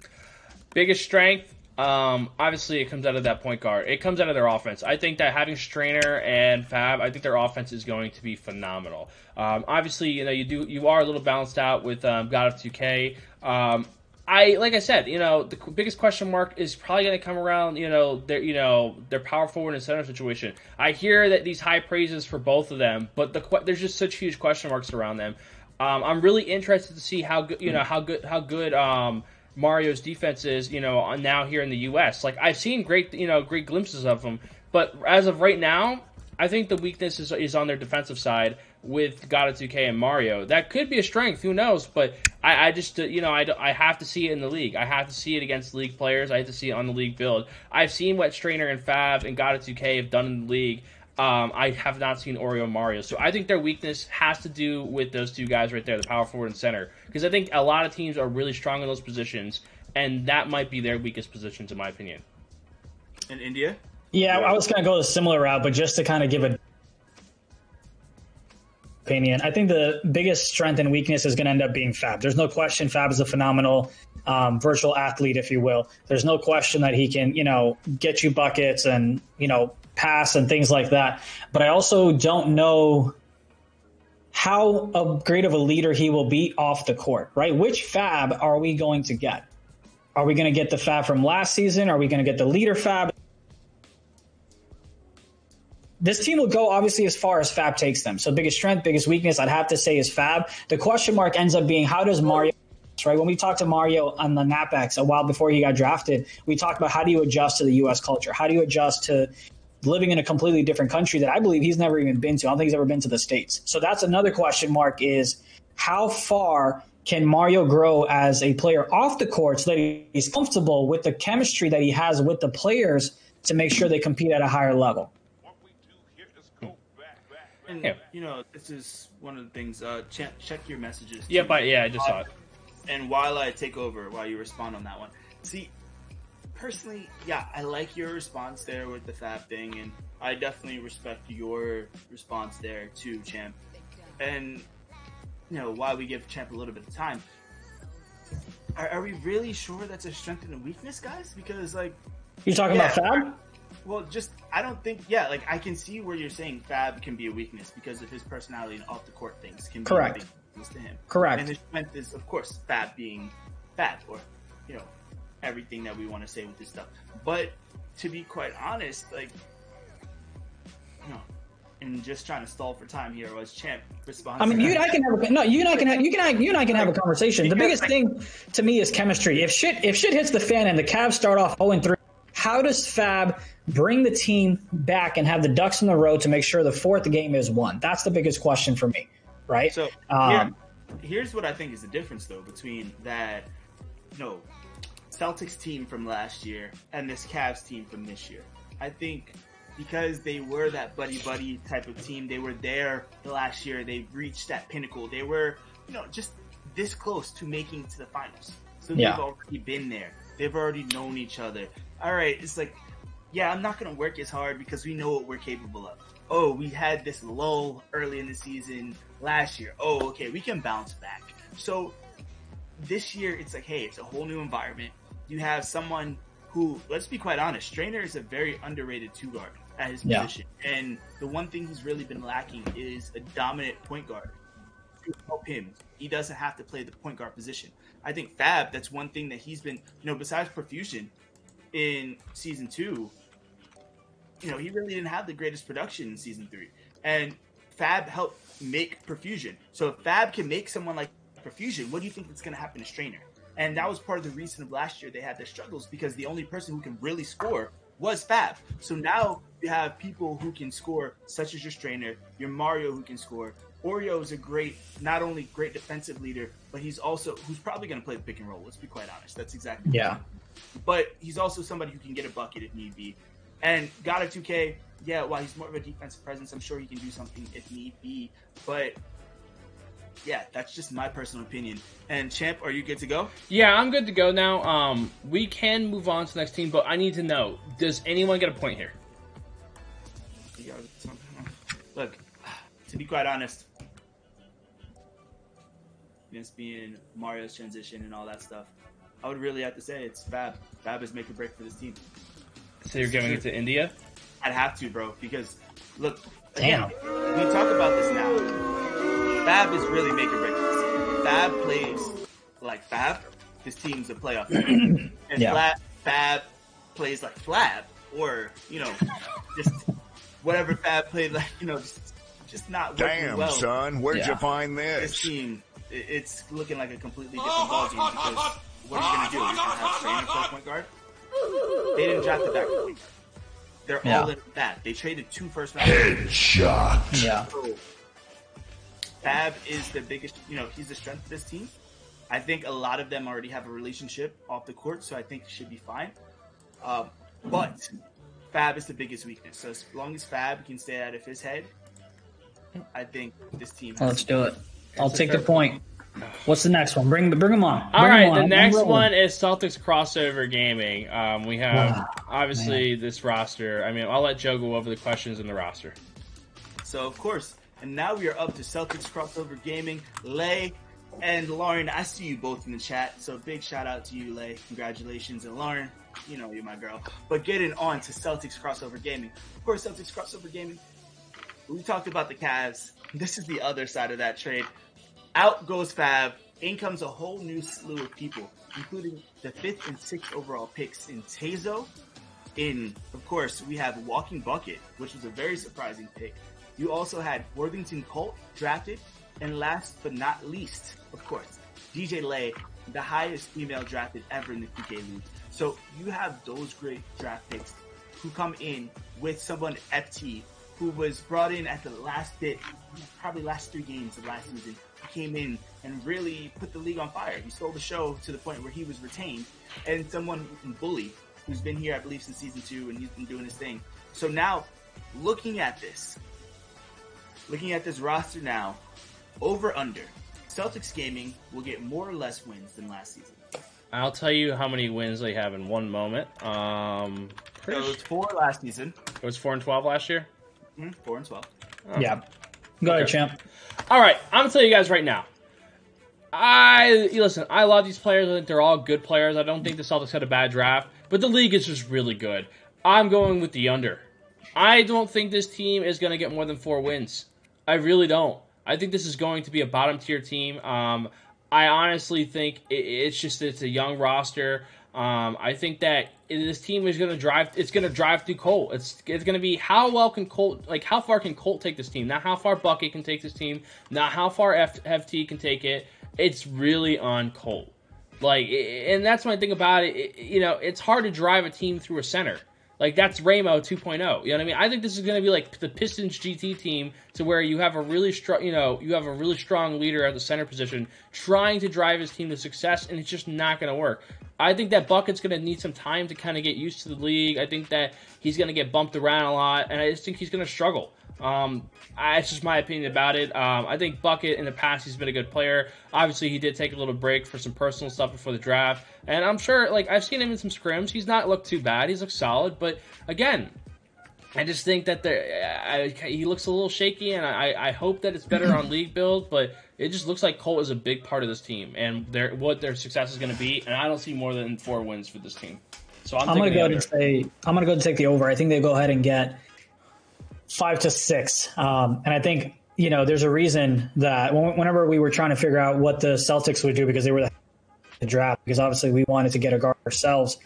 [SPEAKER 4] Biggest strength? Obviously, it comes out of that point guard. It comes out of their offense. I think that having Strainer and Fab, I think their offense is going to be phenomenal. Obviously, you know, you are a little balanced out with God of 2K. Like I said, you know, the biggest question mark is probably going to come around, their power forward and center situation. I hear that these high praises for both of them, but there's just such huge question marks around them. I'm really interested to see how good Mario's defense is, now here in the U.S. Like, I've seen great glimpses of them, but as of right now, I think the weakness is on their defensive side with God of 2K and Mario. That could be a strength, who knows? But I just, I have to see it in the league. I have to see it against league players. I have to see it on the league build. I've seen what Strainer and Fab and God of 2K have done in the league. I have not seen Oreo and Mario. So I think their weakness has to do with those two guys right there, the power forward and center. Because I think a lot of teams are really strong in those positions, and that might be their weakest positions, in my opinion.
[SPEAKER 2] In India?
[SPEAKER 3] Yeah, I was going to go a similar route, but just to kind of give a opinion, I think the biggest strength and weakness is going to end up being Fab. There's no question Fab is a phenomenal virtual athlete, if you will. There's no question that he can, get you buckets and, pass and things like that. But I also don't know how great of a leader he will be off the court, right? Which Fab are we going to get? Are we going to get the Fab from last season? Are we going to get the leader Fab? This team will go obviously as far as Fab takes them. So biggest strength, biggest weakness, I'd have to say is Fab. The question mark ends up being, how does Mario, right? When we talked to Mario on the NAPX a while before he got drafted, we talked about how do you adjust to the U.S. culture? How do you adjust to living in a completely different country that I believe he's never even been to? I don't think he's ever been to the States. So that's another question mark, is how far can Mario grow as a player off the court so that he's comfortable with the chemistry that he has with the players to make sure they compete at a higher level?
[SPEAKER 2] And, this is one of the things. Check your messages.
[SPEAKER 4] Yeah, I just saw it.
[SPEAKER 2] And while I take over, while you respond on that one. See, personally, yeah, I like your response there with the Fab thing, and I definitely respect your response there too, Champ. And, while we give Champ a little bit of time, are we really sure that's a strength and a weakness, guys? Because,
[SPEAKER 3] you're talking about Fab?
[SPEAKER 2] Well, I don't think, I can see where you're saying Fab can be a weakness because of his personality and off the court things can be a big weakness to him.
[SPEAKER 3] Correct.
[SPEAKER 2] And his strength is, of course, Fab being Fab, or, everything that we want to say with this stuff. But to be quite honest, and just trying to stall for time here, was Champ response.
[SPEAKER 3] I mean, you and I can have a conversation. The biggest thing to me is chemistry. If shit hits the fan and the Cavs start off 0-3, how does Fab bring the team back and have the ducks in the row to make sure the fourth game is won? That's the biggest question for me, right?
[SPEAKER 2] So here's what I think is the difference, though, between that, Celtics team from last year and this Cavs team from this year. I think because they were that buddy-buddy type of team, they were there the last year, they reached that pinnacle. They were, just this close to making it to the finals. So they've already been there. They've already known each other. All right, it's like, yeah, I'm not going to work as hard because we know what we're capable of. Oh, we had this lull early in the season last year. Oh, okay, we can bounce back. So this year, it's like, hey, it's a whole new environment. You have someone who, let's be quite honest, Strainer is a very underrated two-guard at his position. And the one thing he's really been lacking is a dominant point guard to help him. He doesn't have to play the point guard position. I think Fab, that's one thing that he's been, besides Profusion in Season 2, he really didn't have the greatest production in Season 3. And Fab helped make Profusion. So if Fab can make someone like Profusion, what do you think that's going to happen to Strainer? And that was part of the reason of last year they had their struggles, because the only person who can really score was Fab. So now you have people who can score, such as your Strainer, your Mario who can score. Oreo is a great, not only great defensive leader, but who's probably going to play the pick and roll. Let's be quite honest. That's exactly what But he's also somebody who can get a bucket if need be. And God of 2K, while he's more of a defensive presence, I'm sure he can do something if need be. But yeah, that's just my personal opinion. And Champ, are you good to go?
[SPEAKER 4] Yeah, I'm good to go now. We can move on to the next team, but I need to know, does anyone get a point here?
[SPEAKER 2] Look, to be quite honest, against being Mario's transition and all that stuff, I would really have to say it's Fab. Fab is make or break for this team.
[SPEAKER 4] So you're giving it to India?
[SPEAKER 2] I'd have to, bro, because look, again, we talk about this now. Fab is really make or break for this team. Fab plays like Fab, this team's a playoff team. And Fab plays like Flab, or just whatever Fab played like, just not working well.
[SPEAKER 5] Damn, son, where'd you find this?
[SPEAKER 2] This team, it's looking like a completely different ballgame, because what are you going to do? You're going to have Strainer play point guard? They didn't draft the back point guard. They're all in that. They traded 2 first round.
[SPEAKER 5] Headshot.
[SPEAKER 3] Yeah.
[SPEAKER 2] So, Fab is the biggest, he's the strength of this team. I think a lot of them already have a relationship off the court, so I think it should be fine. But Fab is the biggest weakness. So as long as Fab can stay out of his head, I think this team has
[SPEAKER 3] Let's do it. I'll take the point. What's the next one? Bring them on.
[SPEAKER 4] All right, the next one is Celtics Crossover Gaming. We have, obviously, this roster. I mean, I'll let Joe go over the questions in the roster.
[SPEAKER 2] So, of course, and now we are up to Celtics Crossover Gaming. Lay and Lauren, I see you both in the chat, so big shout out to you, Lay. Congratulations. And Lauren, you're my girl. But getting on to Celtics Crossover Gaming. Of course, Celtics Crossover Gaming, we talked about the Cavs. This is the other side of that trade. Out goes Fab. In comes a whole new slew of people, including the 5th and 6th overall picks in STEEZO. Of course, we have Walking Bucket, which was a very surprising pick. You also had Worthington Colt drafted. And last but not least, of course, DJ Lay, the highest female drafted ever in the 2K League. So you have those great draft picks who come in with someone FT who was brought in at the last bit, probably last 3 games of last season. He came in and really put the league on fire. He stole the show to the point where he was retained. And someone Bully, who's been here, I believe, since Season 2, and he's been doing his thing. So now, looking at this roster now, over under, Celtics Gaming will get more or less wins than last season.
[SPEAKER 4] I'll tell you how many wins they have in one moment.
[SPEAKER 2] It was 4 last season.
[SPEAKER 4] It was 4-12 last year?
[SPEAKER 2] 4-12.
[SPEAKER 4] Oh.
[SPEAKER 3] Yeah. Go ahead, Champ.
[SPEAKER 4] All right, I'm gonna tell you guys right now. Listen, I love these players. I think they're all good players. I don't think the Celtics had a bad draft, but the league is just really good. I'm going with the under. I don't think this team is gonna get more than 4 wins. I really don't. I think this is going to be a bottom tier team. I honestly think it's a young roster. I think that this team is going to drive. It's going to drive through Colt. It's going to be how far can Colt take this team? Not how far Bucket can take this team. Not how far FT can take it. It's really on Colt. And that's my thing about it. It's hard to drive a team through a center. That's Ramo 2.0. You know what I mean? I think this is going to be like the Pistons GT team, to where you have a really strong, leader at the center position trying to drive his team to success, and it's just not going to work. I think that Bucket's going to need some time to kind of get used to the league. I think that he's going to get bumped around a lot, and I just think he's going to struggle. It's just my opinion about it. I think Bucket in the past, he's been a good player. Obviously, he did take a little break for some personal stuff before the draft. And I'm sure, like, I've seen him in some scrims. He's not looked too bad. He's looked solid. But, again, I just think that he looks a little shaky, and I hope that it's better on league build, but it just looks like Colt is a big part of this team and what their success is going to be, and I don't see more than 4 wins for this team. So I'm going to go ahead and take the over. I think they go ahead and get 5 to 6, and I think there's a reason that whenever we were trying to figure out what the Celtics would do because they were the draft, because obviously we wanted to get a guard ourselves.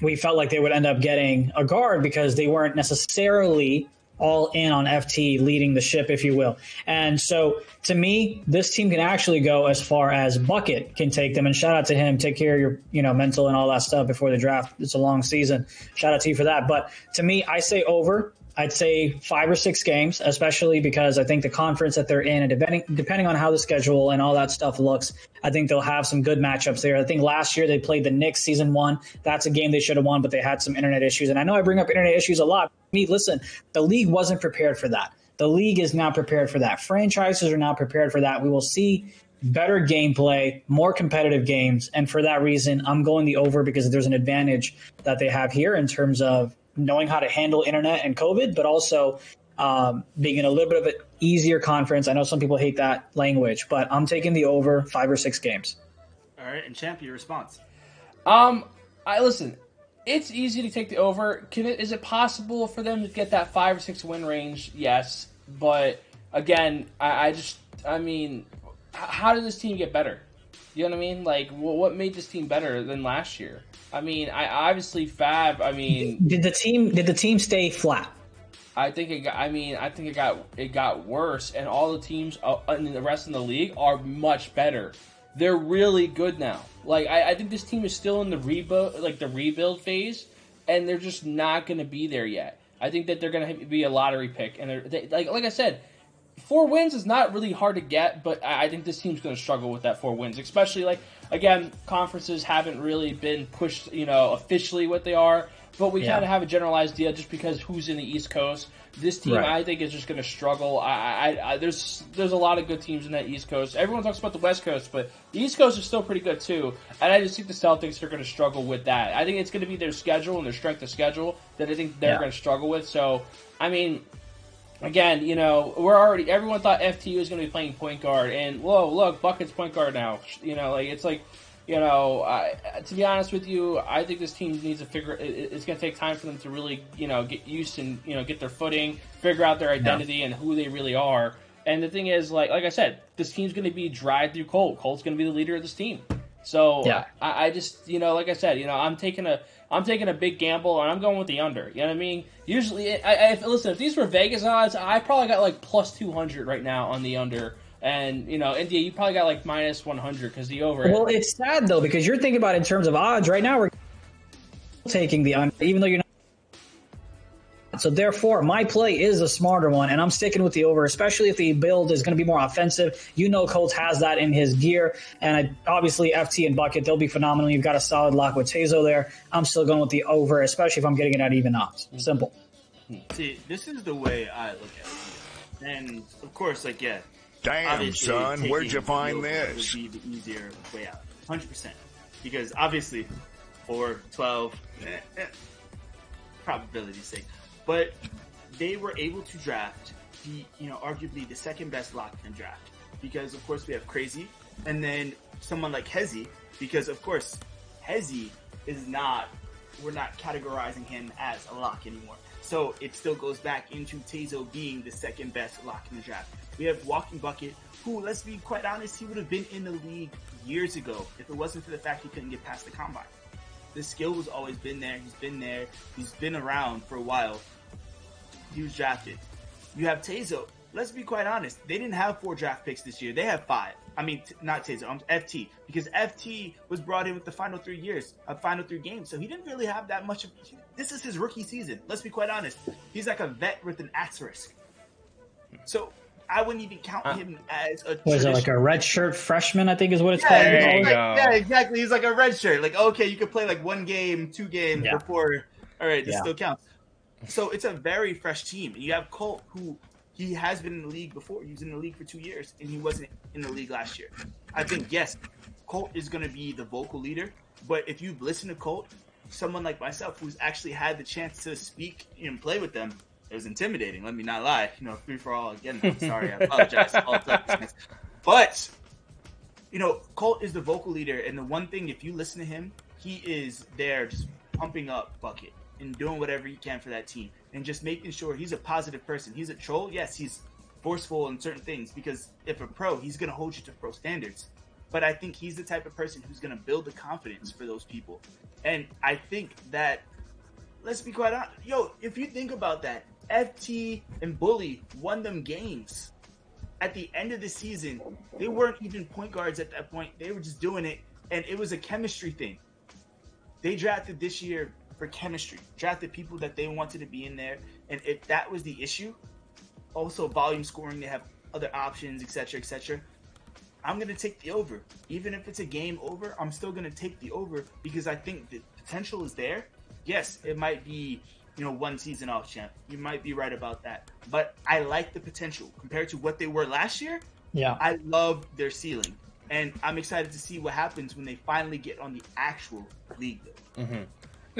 [SPEAKER 4] We felt like they would end up getting a guard because they weren't necessarily all in on FT leading the ship, if you will. And so to me, this team can actually go as far as Bucket can take them. And shout out to him. Take care of your mental and all that stuff before the draft. It's a long season. Shout out to you for that. But to me, I say over. I'd say 5 or 6 games, especially because I think the conference that they're in, and depending on how the schedule and all that stuff looks, I think they'll have some good matchups there. I think last year they played the Knicks season 1. That's a game they should have won, but they had some internet issues. And I know I bring up internet issues a lot. Listen, the league wasn't prepared for that. The league is not prepared for that. Franchises are not prepared for that. We will see better gameplay, more competitive games. And for that reason, I'm going the over because there's an advantage that they have here in terms of knowing how to handle internet and COVID, but also being in a little bit of an easier conference. I know some people hate that language, but I'm taking the over 5 or 6 games.
[SPEAKER 2] All right, and Champ, your response?
[SPEAKER 4] Listen, it's easy to take the over. Is it possible for them to get that 5 or 6 win range? Yes, but again, I mean, how did this team get better? You know what I mean? Like, what made this team better than last year? I mean, Fab. I mean,
[SPEAKER 3] did the team stay flat?
[SPEAKER 4] I think it got worse, and all the teams in the rest of the league are much better. They're really good now. Like, I think this team is still in the rebuild phase, and they're just not going to be there yet. I think that they're going to be a lottery pick, and like I said, 4 wins is not really hard to get, but I think this team's going to struggle with that 4 wins, especially again, conferences haven't really been pushed, officially what they are, but we kind of have a generalized idea just because who's in the East Coast. This team, right, I think, is just going to struggle. There's a lot of good teams in that East Coast. Everyone talks about the West Coast, but the East Coast is still pretty good too, and I just think the Celtics are going to struggle with that. I think it's going to be their schedule and their strength of schedule that I think they're going to struggle with. So, I mean, again, everyone thought FT was going to be playing point guard, and whoa, look, Bucket's point guard now. To be honest with you, I think this team needs to it's going to take time for them to really, get used and, get their footing, figure out their identity and who they really are. And the thing is, like I said, this team's going to be dried through Colt. Colt's going to be the leader of this team. So I just, like I said, I'm taking a big gamble, and I'm going with the under. You know what I mean? Usually, if these were Vegas odds, I probably got plus 200 right now on the under. And, India, you probably got minus 100 because the over.
[SPEAKER 3] Well, it's sad, though, because you're thinking about it in terms of odds. Right now, we're taking the under, even though you're not. So, therefore, my play is a smarter one, and I'm sticking with the over, especially if the build is going to be more offensive. Colt has that in his gear. And obviously, FT and Bucket, they'll be phenomenal. You've got a solid lock with STEEZO there. I'm still going with the over, especially if I'm getting it at even odds. Simple.
[SPEAKER 2] See, this is the way I look at it. And, of course,
[SPEAKER 5] damn,
[SPEAKER 2] obviously,
[SPEAKER 5] son, where'd you find this?
[SPEAKER 2] Would be the easier way out, 100%. Because obviously, 4, 12, probability's sake. But they were able to draft arguably the second best lock in draft. Because of course we have Crazy, and then someone like Hezi. Because of course, Hezi we're not categorizing him as a lock anymore. So it still goes back into STEEZO being the second best lock in the draft. We have Walking Bucket, who, let's be quite honest, he would have been in the league years ago if it wasn't for the fact he couldn't get past the combine. The skill has always been there. He's been there. He's been around for a while. He was drafted. You have STEEZO. Let's be quite honest. They didn't have 4 draft picks this year. They have 5. I mean, not STEEZO, FT. Because FT was brought in with the final 3 games. So he didn't really have that much. This is his rookie season. Let's be quite honest. He's like a vet with an asterisk. So I wouldn't even count him as a.
[SPEAKER 3] Was it like a red shirt freshman? I think is what it's called.
[SPEAKER 2] Yeah, exactly. He's like a red shirt. Okay, you could play 1 game, 2 games before. All right, this still counts. So it's a very fresh team. You have Colt, who he has been in the league before. He was in the league for 2 years, and he wasn't in the league last year. I think, yes, Colt is going to be the vocal leader, but if you've listened to Colt, someone like myself who's actually had the chance to speak and play with them, it was intimidating. Let me not lie. You know, free for all again. I'm sorry, I apologize. But you know, Colt is the vocal leader, and the one thing, if you listen to him, he is there just pumping up Bucket and doing whatever he can for that team, and just making sure he's a positive person. He's a troll, yes, he's forceful in certain things, because if a pro, he's going to hold you to pro standards. But I think he's the type of person who's going to build the confidence for those people. And I think that, let's be quite honest, if you think about that, FT and Bully won them games. At the end of the season, they weren't even point guards at that point. They were just doing it, and it was a chemistry thing. They drafted this year for chemistry, drafted people that they wanted to be in there, and if that was the issue, also volume scoring, they have other options, etc., I'm going to take the over. Even if it's a game over, I'm still going to take the over, because I think the potential is there. Yes, it might be, one season off champ. You might be right about that. But I like the potential compared to what they were last year.
[SPEAKER 3] Yeah.
[SPEAKER 2] I love their ceiling. And I'm excited to see what happens when they finally get on the actual league.
[SPEAKER 4] Mm-hmm.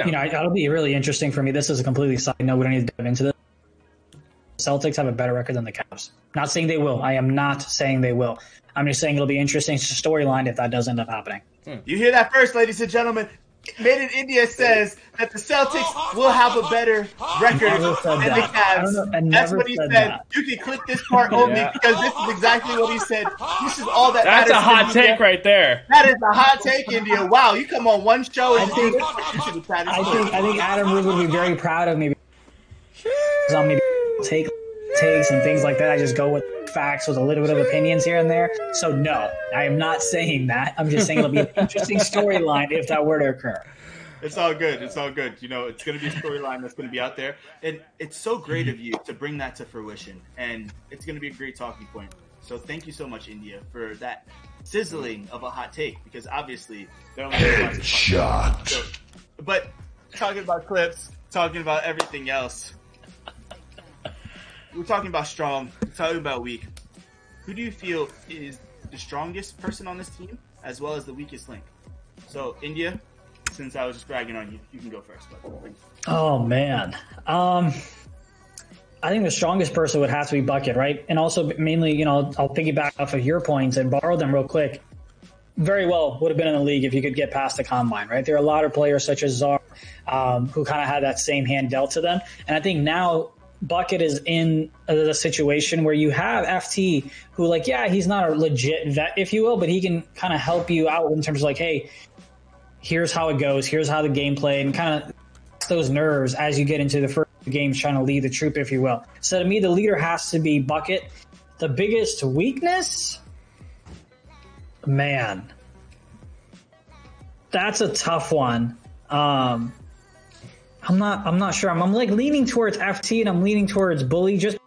[SPEAKER 3] No. It'll be really interesting for me. This is a completely side note. We don't need to dive into this. The Celtics have a better record than the Cavs. Not saying they will. I am not saying they will. I'm just saying it'll be interesting storyline if that does end up happening.
[SPEAKER 2] You hear that first, ladies and gentlemen. Made in India says that the Celtics will have a better record than the Cavs. That's what he said. That. You can click this part only because this is exactly what he said. This is all that
[SPEAKER 4] That's a hot take right there.
[SPEAKER 2] That is a hot take, India. Wow, you come on one show and
[SPEAKER 3] I think Adam Ruth would be very proud of me. On maybe takes and things like that. I just go with facts with a little bit of opinions here and there. So no, I am not saying that. I'm just saying it'll be an interesting storyline if that were to occur.
[SPEAKER 2] It's all good. It's all good. It's going to be a storyline that's going to be out there. And it's so great of you to bring that to fruition. And it's going to be a great talking point. So thank you so much, India, for that sizzling of a hot take, because obviously they're only
[SPEAKER 5] headshot.
[SPEAKER 2] So, but talking about clips, talking about everything else, we're talking about strong, we're talking about weak. Who do you feel is the strongest person on this team, as well as the weakest link? So, India, since I was just bragging on you, you can go first.
[SPEAKER 3] Oh, man. I think the strongest person would have to be Bucket, right? And also, mainly, I'll piggyback off of your points and borrow them real quick. Very well would have been in the league if you could get past the combine, right? There are a lot of players such as Czar who kind of had that same hand dealt to them. And I think now Bucket is in the situation where you have FT who, he's not a legit vet, if you will, but he can kind of help you out in terms of hey, here's how it goes, here's how the game played, and kind of those nerves as you get into the first games trying to lead the troop, if you will. So to me, the leader has to be Bucket. The biggest weakness? Man, that's a tough one. I'm not sure. I'm leaning towards FT and I'm leaning towards Bully, just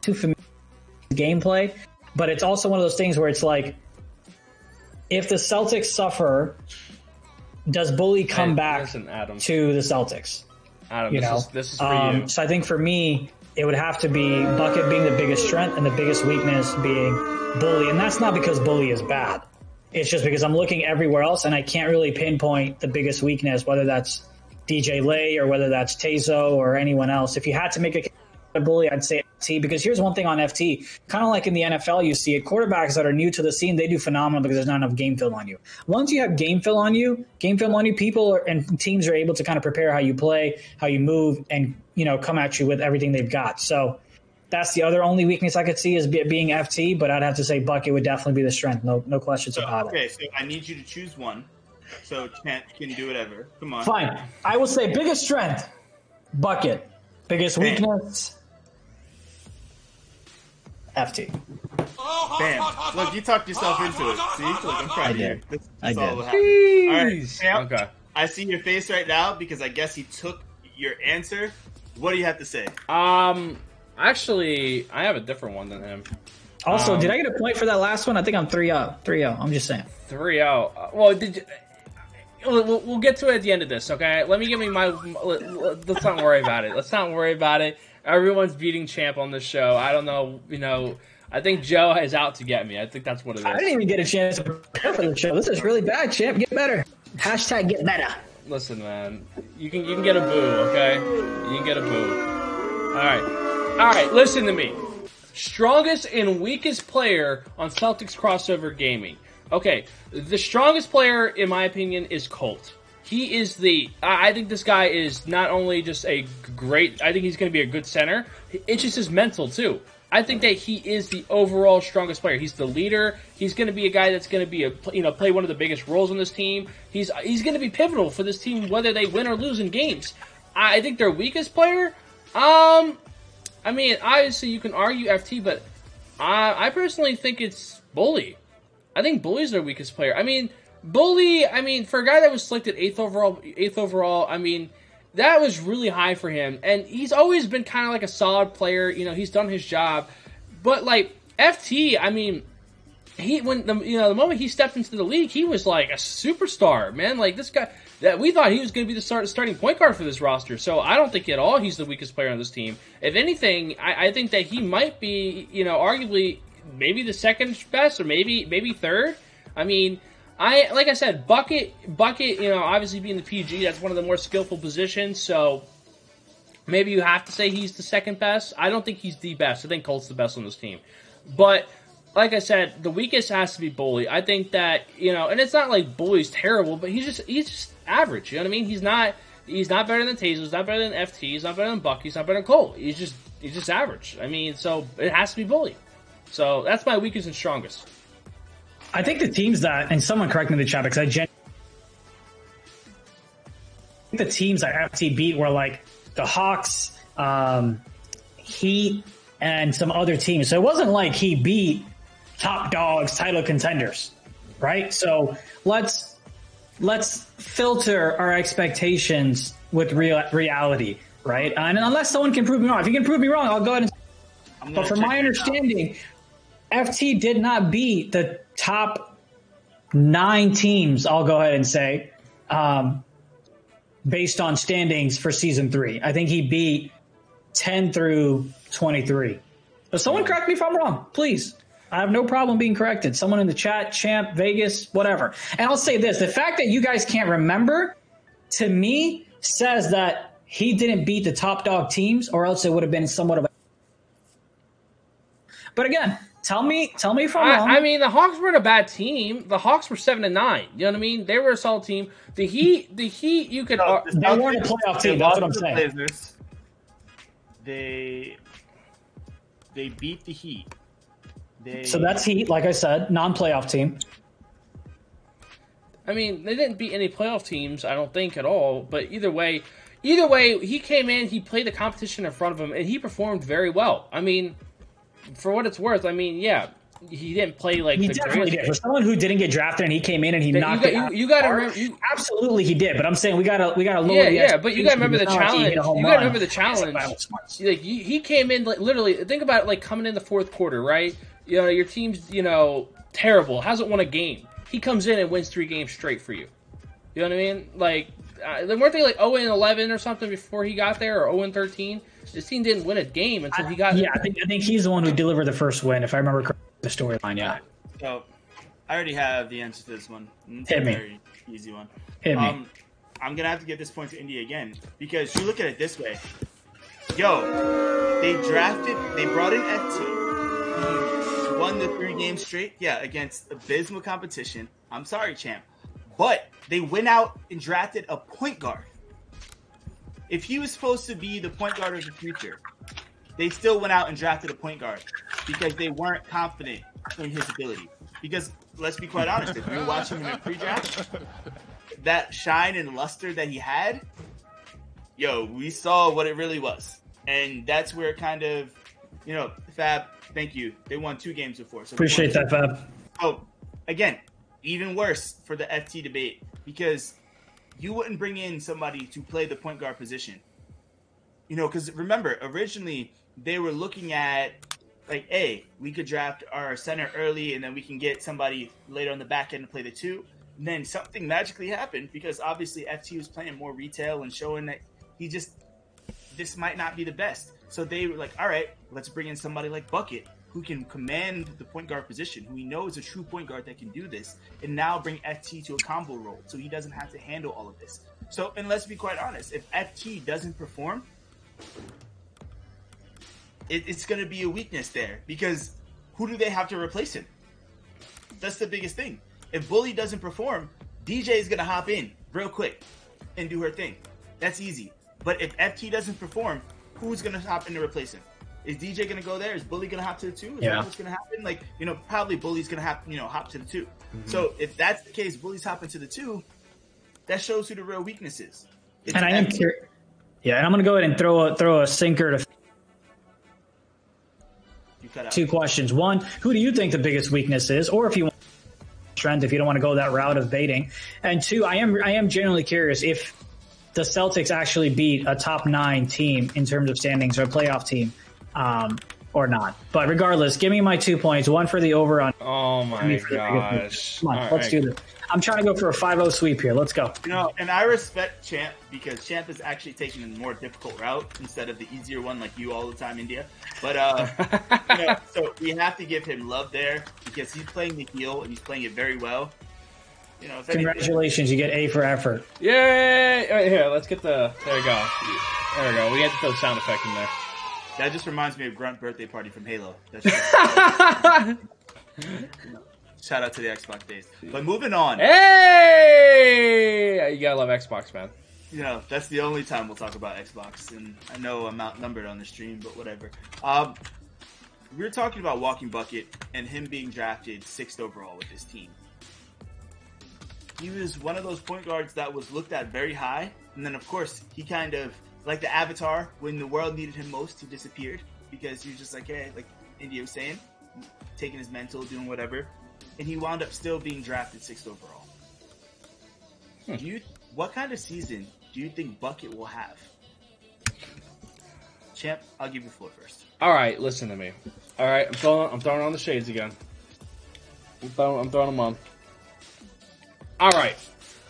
[SPEAKER 3] too familiar with gameplay. But it's also one of those things where it's if the Celtics suffer, does Bully come back to the Celtics?
[SPEAKER 4] Adam, this is for you.
[SPEAKER 3] So I think for me, it would have to be Bucket being the biggest strength and the biggest weakness being Bully. And that's not because Bully is bad. It's just because I'm looking everywhere else and I can't really pinpoint the biggest weakness, whether that's DJ Lay or whether that's STEEZO or anyone else. If you had to make a Bully, I'd say FT, because here's one thing on FT, kind of like in the NFL, you see it, quarterbacks that are new to the scene, they do phenomenal because there's not enough game film on you. Once you have game film on you, people and teams are able to kind of prepare how you play, how you move, and come at you with everything they've got. So that's the other only weakness I could see is being FT, but I'd have to say Bucket would definitely be the strength. No questions about it.
[SPEAKER 2] Okay, so I need you to choose one. So Chant can do whatever. Come on.
[SPEAKER 3] Fine. I will say biggest strength, Bucket. Biggest weakness, FT.
[SPEAKER 2] Bam. Look, you talked yourself into it. See? Look, I'm proud of you. That's all what
[SPEAKER 4] happened.
[SPEAKER 2] All right, Champ,
[SPEAKER 4] okay.
[SPEAKER 2] I see your face right now because I guess he took your answer. What do you have to say?
[SPEAKER 4] Actually, I have a different one than him.
[SPEAKER 3] Also, did I get a point for that last one? I think I'm 3-0. 3-0. I'm just saying.
[SPEAKER 4] 3-0. Well, did you? we'll get to it at the end of this, okay? Let me give me my. Let's not worry about it. Let's not worry about it. Everyone's beating Champ on this show. I don't know, I think Joe is out to get me. I think that's what it is.
[SPEAKER 3] I didn't even get a chance to prepare for the show. This is really bad, Champ. Get better. Hashtag get better.
[SPEAKER 4] Listen, man. You can get a boo, okay? You can get a boo. All right. Listen to me. Strongest and weakest player on Celtics Crossover Gaming. Okay, the strongest player, in my opinion, is Colt. He is I think this guy is not only just I think he's going to be a good center. It's just his mental, too. I think that he is the overall strongest player. He's the leader. He's going to be a guy that's going to be play one of the biggest roles on this team. He's going to be pivotal for this team, whether they win or lose in games. I think their weakest player, I mean, obviously you can argue FT, but I personally think it's Bully. I think Bully's their weakest player. I mean, Bully, for a guy that was selected 8th overall, I mean, that was really high for him. And he's always been kind of like a solid player. He's done his job. But, like, FT, I mean, the moment he stepped into the league, he was like a superstar, man. Like, this guy, that we thought he was going to be the starting point guard for this roster. So I don't think at all he's the weakest player on this team. If anything, I think that he might be, arguably maybe the second best or maybe third. I mean, like I said, Bucket, obviously being the PG, that's one of the more skillful positions. So maybe you have to say he's the second best. I don't think he's the best. I think Colt's the best on this team. But like I said, the weakest has to be Bully. I think that, and it's not like Bully's terrible, but he's just average. You know what I mean? He's not better than Tazo. He's not better than FT. He's not better than Buck. He's not better than Colt. He's just average. I mean, so it has to be Bully. So that's my weakest and strongest.
[SPEAKER 3] I think the teams that, and someone correct me in the chat, because I think the teams that FT beat were like the Hawks, Heat, and some other teams. So it wasn't like he beat top dogs, title contenders, right? So let's filter our expectations with reality, right? And unless someone can prove me wrong, if you can prove me wrong, I'll go ahead and. But from my understanding, FT did not beat the top 9 teams, I'll go ahead and say, based on standings for Season 3. I think he beat 10 through 23. So someone correct me if I'm wrong, please. I have no problem being corrected. Someone in the chat, Champ, Vegas, whatever. And I'll say this. The fact that you guys can't remember, to me, says that he didn't beat the top dog teams, or else it would have been somewhat of a... But again, tell me if I'm wrong.
[SPEAKER 4] I mean, the Hawks weren't a bad team. The Hawks were 7-9. You know what I mean? They were a solid team. The Heat, you could.
[SPEAKER 3] They weren't a playoff team. That's what I'm saying.
[SPEAKER 2] Blazers, they beat the Heat.
[SPEAKER 3] So that's Heat, like I said, non-playoff team.
[SPEAKER 4] I mean, they didn't beat any playoff teams, I don't think, at all. But either way, he came in, he played the competition in front of him, and he performed very well. I mean, for what it's worth, I mean, yeah, he didn't play like
[SPEAKER 3] he
[SPEAKER 4] the
[SPEAKER 3] definitely
[SPEAKER 4] greatest.
[SPEAKER 3] did. For someone who didn't get drafted and he came in and he knocked it out.
[SPEAKER 4] You got to remember.
[SPEAKER 3] Absolutely, he did. But I'm saying we got to lower
[SPEAKER 4] Yeah, but you got to remember the challenge. You got to remember the challenge. Like he came in like literally. Think about it, like coming in the fourth quarter, right? Your team's terrible, hasn't won a game. He comes in and wins 3 games straight for you. You know what I mean? Like, weren't they like 0-11 or something before he got there, or 0-13? This team didn't win a game until he got.
[SPEAKER 3] Yeah, I think he's the one who delivered the first win, if I remember correctly, the storyline. Yeah.
[SPEAKER 2] So, I already have the answer to this one. It's
[SPEAKER 3] Hit
[SPEAKER 2] a
[SPEAKER 3] me.
[SPEAKER 2] very easy one.
[SPEAKER 3] Hit me.
[SPEAKER 2] I'm gonna have to give this point to India again, because you look at it this way. They brought in FT. He won the 3 games straight, against abysmal competition. I'm sorry, champ. But they went out and drafted a point guard. If he was supposed to be the point guard of the future, they still went out and drafted a point guard because they weren't confident in his ability. Because let's be quite honest, if you were watching him in pre-draft, that shine and luster that he had, we saw what it really was. And that's where it kind of, Fab, thank you. They won 2 games before. So
[SPEAKER 3] Appreciate that, Fab.
[SPEAKER 2] Oh, again, even worse for the FT debate, because you wouldn't bring in somebody to play the point guard position. Because remember, originally they were looking at, like, hey, we could draft our center early and then we can get somebody later on the back end to play the 2. And then something magically happened because obviously FT was playing more retail and showing that this might not be the best. So they were like, all right, let's bring in somebody like Bucket, who can command the point guard position, who we know is a true point guard that can do this, and now bring FT to a combo role so he doesn't have to handle all of this. So, and let's be quite honest, if FT doesn't perform, it's going to be a weakness there because who do they have to replace him? That's the biggest thing. If Bully doesn't perform, DJ is going to hop in real quick and do her thing. That's easy. But if FT doesn't perform, who's going to hop in to replace him? Is DJ going to go there? Is Bully going to hop to the 2? Is that what's going to happen? Like, probably Bully's going to hop to the 2. Mm-hmm. So if that's the case, Bully's hopping to the 2, that shows who the real weakness is.
[SPEAKER 3] And I am curious. Yeah, and I'm going to go ahead and throw a sinker to 2 questions. 1, who do you think the biggest weakness is? Or if you want strength, if you don't want to go that route of baiting. And 2, I am genuinely curious if the Celtics actually beat a top 9 team in terms of standings or a playoff team. Or not. But regardless, give me my 2 points. 1 for the over on.
[SPEAKER 4] Oh my gosh.
[SPEAKER 3] Come on, let's do this. I'm trying to go for a 5-0 sweep here. Let's go.
[SPEAKER 2] And I respect Champ because Champ is actually taking a more difficult route instead of the easier one like you all the time, India. But so we have to give him love there because he's playing the heel and he's playing it very well.
[SPEAKER 3] Congratulations, you get A for effort.
[SPEAKER 4] Yay! All right, here, let's get the. There we go. There we go. We have to throw the sound effect in there.
[SPEAKER 2] That just reminds me of Grunt birthday party from Halo. Shout out to the Xbox days. But moving on.
[SPEAKER 4] Hey! You gotta love Xbox, man.
[SPEAKER 2] That's the only time we'll talk about Xbox. And I know I'm outnumbered on the stream, but whatever. We were talking about Walking Bucket and him being drafted 6th overall with his team. He was one of those point guards that was looked at very high. And then, of course, he kind of, like the Avatar, when the world needed him most, he disappeared. Because he was just like, hey, like India was saying, taking his mental, doing whatever. And he wound up still being drafted 6th overall. What kind of season do you think Bucket will have? Champ, I'll give you the floor first.
[SPEAKER 4] All right, listen to me. All right, I'm throwing on the shades again. I'm throwing them on. All right,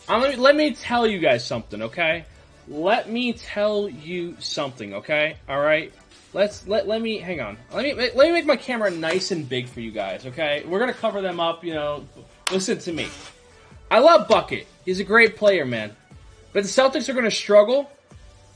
[SPEAKER 4] let me tell you guys something, okay? Let me tell you something, okay? All right. Let me hang on. Let me make my camera nice and big for you guys, okay? We're gonna cover them up, Listen to me. I love Bucket. He's a great player, man. But the Celtics are gonna struggle,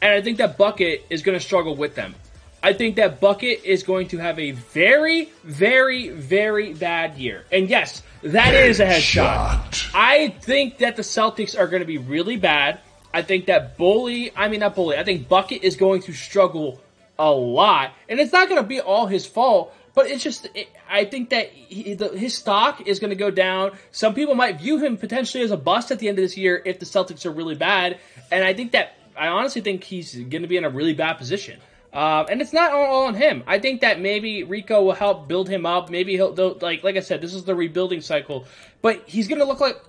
[SPEAKER 4] and I think that Bucket is gonna struggle with them. I think that Bucket is going to have a very, very, very bad year. And yes, that is a headshot. I think that the Celtics are going to be really bad. I think that I think Bucket is going to struggle a lot. And it's not going to be all his fault, but it's just, I think that his stock is going to go down. Some people might view him potentially as a bust at the end of this year if the Celtics are really bad. And I honestly think he's going to be in a really bad position. And it's not all on him. I think that maybe Rico will help build him up. Maybe like I said, this is the rebuilding cycle. But he's gonna look like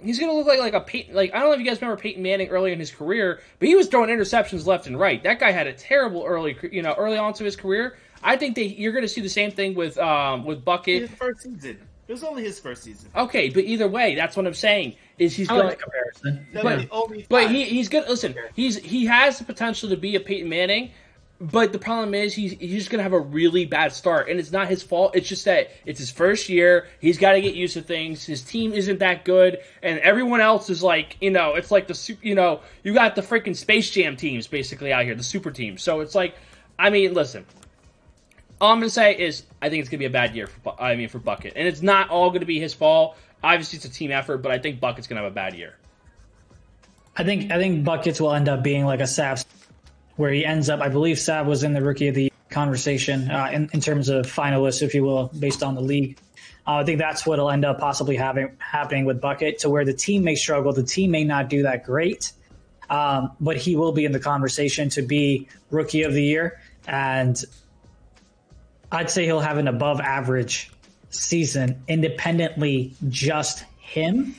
[SPEAKER 4] a Peyton. Like, I don't know if you guys remember Peyton Manning early in his career, but he was throwing interceptions left and right. That guy had a terrible early on to his career. I think you're gonna see the same thing with Bucket.
[SPEAKER 2] His first season. It was only his first season.
[SPEAKER 4] Okay, but either way, that's what I'm saying. Is he's going
[SPEAKER 3] comparison?
[SPEAKER 4] But he's good. Listen, he has the potential to be a Peyton Manning. But the problem is he's just going to have a really bad start. And it's not his fault. It's just that it's his first year. He's got to get used to things. His team isn't that good. And everyone else is like, it's like you got the freaking Space Jam teams basically out here, the super teams. So it's like, listen. All I'm going to say is I think it's going to be a bad year for Bucket. And it's not all going to be his fault. Obviously, it's a team effort, but I think Bucket's going to have a bad year.
[SPEAKER 3] I think Buckets will end up being like a Sav, where he ends up, I believe Sav was in the Rookie of the Year conversation in terms of finalists, if you will, based on the league. I think that's what will end up possibly happening with Bucket, to where the team may struggle. The team may not do that great, but he will be in the conversation to be Rookie of the Year. And I'd say he'll have an above average season, independently just him.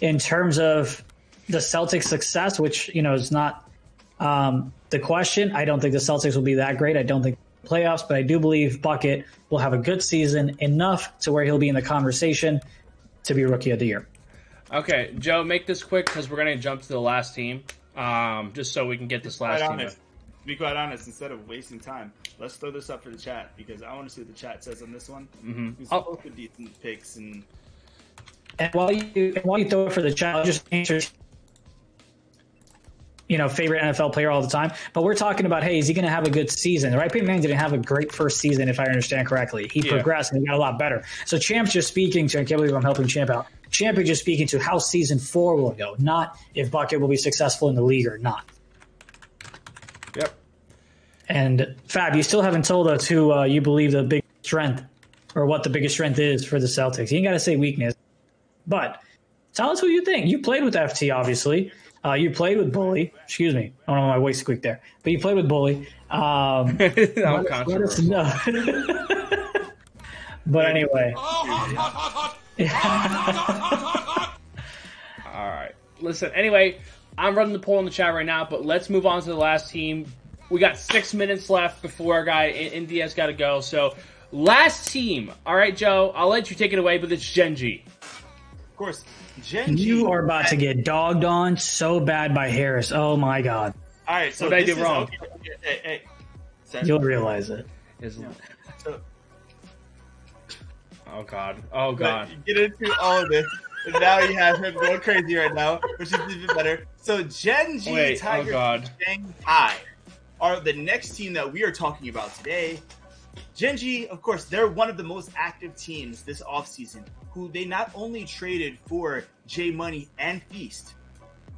[SPEAKER 3] In terms of the Celtics' success, which, is not the question. I don't think the Celtics will be that great. I don't think playoffs, but I do believe Bucket will have a good season enough to where he'll be in the conversation to be Rookie of the Year.
[SPEAKER 4] Okay, Joe, make this quick because we're gonna jump to the last team. Just so we can get this last team.
[SPEAKER 2] To be quite honest, instead of wasting time, let's throw this up for the chat because I want to see what the chat says on this one. Both the decent picks and
[SPEAKER 3] while you throw it for the chat, I'll just answer. Favorite NFL player all the time. But we're talking about, hey, is he going to have a good season? Right? Peyton Manning didn't have a great first season, if I understand correctly. He progressed and he got a lot better. So Champ's just speaking to, I can't believe I'm helping Champ out. Champ is just speaking to how season 4 will go, not if Bucket will be successful in the league or not.
[SPEAKER 4] Yep.
[SPEAKER 3] And Fab, you still haven't told us who you believe the big strength or what the biggest strength is for the Celtics. You ain't got to say weakness. But tell us who you think. You played with FT, obviously. You played with Bully. Excuse me. I don't know my voice squeaked there. But you played with Bully. Let us know. But anyway.
[SPEAKER 4] All right. Listen, anyway, I'm running the poll in the chat right now, but let's move on to the last team. We got 6 minutes left before our guy India's got to go. So, last team. All right, Joe, I'll let you take it away, but it's Genji.
[SPEAKER 2] of course, Genji.
[SPEAKER 3] You are about to get dogged on so bad by Harris. Oh my God.
[SPEAKER 2] All right, so
[SPEAKER 4] what did I do wrong?
[SPEAKER 2] Hey.
[SPEAKER 3] You'll realize it.
[SPEAKER 2] So,
[SPEAKER 4] oh God. Oh God.
[SPEAKER 2] you get into all of this, and now you have him going crazy right now, which is even better. So Genji, Tiger, Shanghai are the next team that we are talking about today. Genji, of course, they're one of the most active teams this offseason, who they not only traded for J Money and Feast,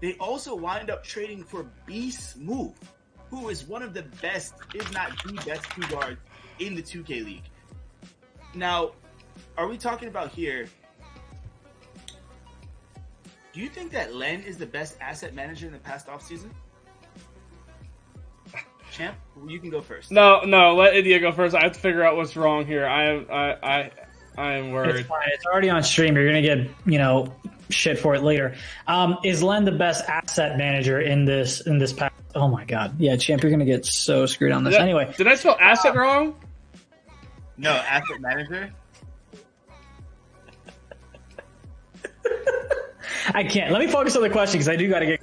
[SPEAKER 2] they also wind up trading for Beast Move, who is one of the best, if not the best, two guards in the 2K League. Now, are we talking about here? Do you think that Len is the best asset manager in the past offseason? Champ, you can go first.
[SPEAKER 4] No, let India go first. I have to figure out what's wrong here. I am worried.
[SPEAKER 3] It's fine. It's already on stream. You're gonna get shit for it later. Is Len the best asset manager in this pack? Oh my God, yeah, Champ, you're gonna get so screwed on this. Anyway,
[SPEAKER 4] did I spell asset wrong?
[SPEAKER 2] No, asset manager.
[SPEAKER 3] I can't. Let me focus on the question because I do got to get.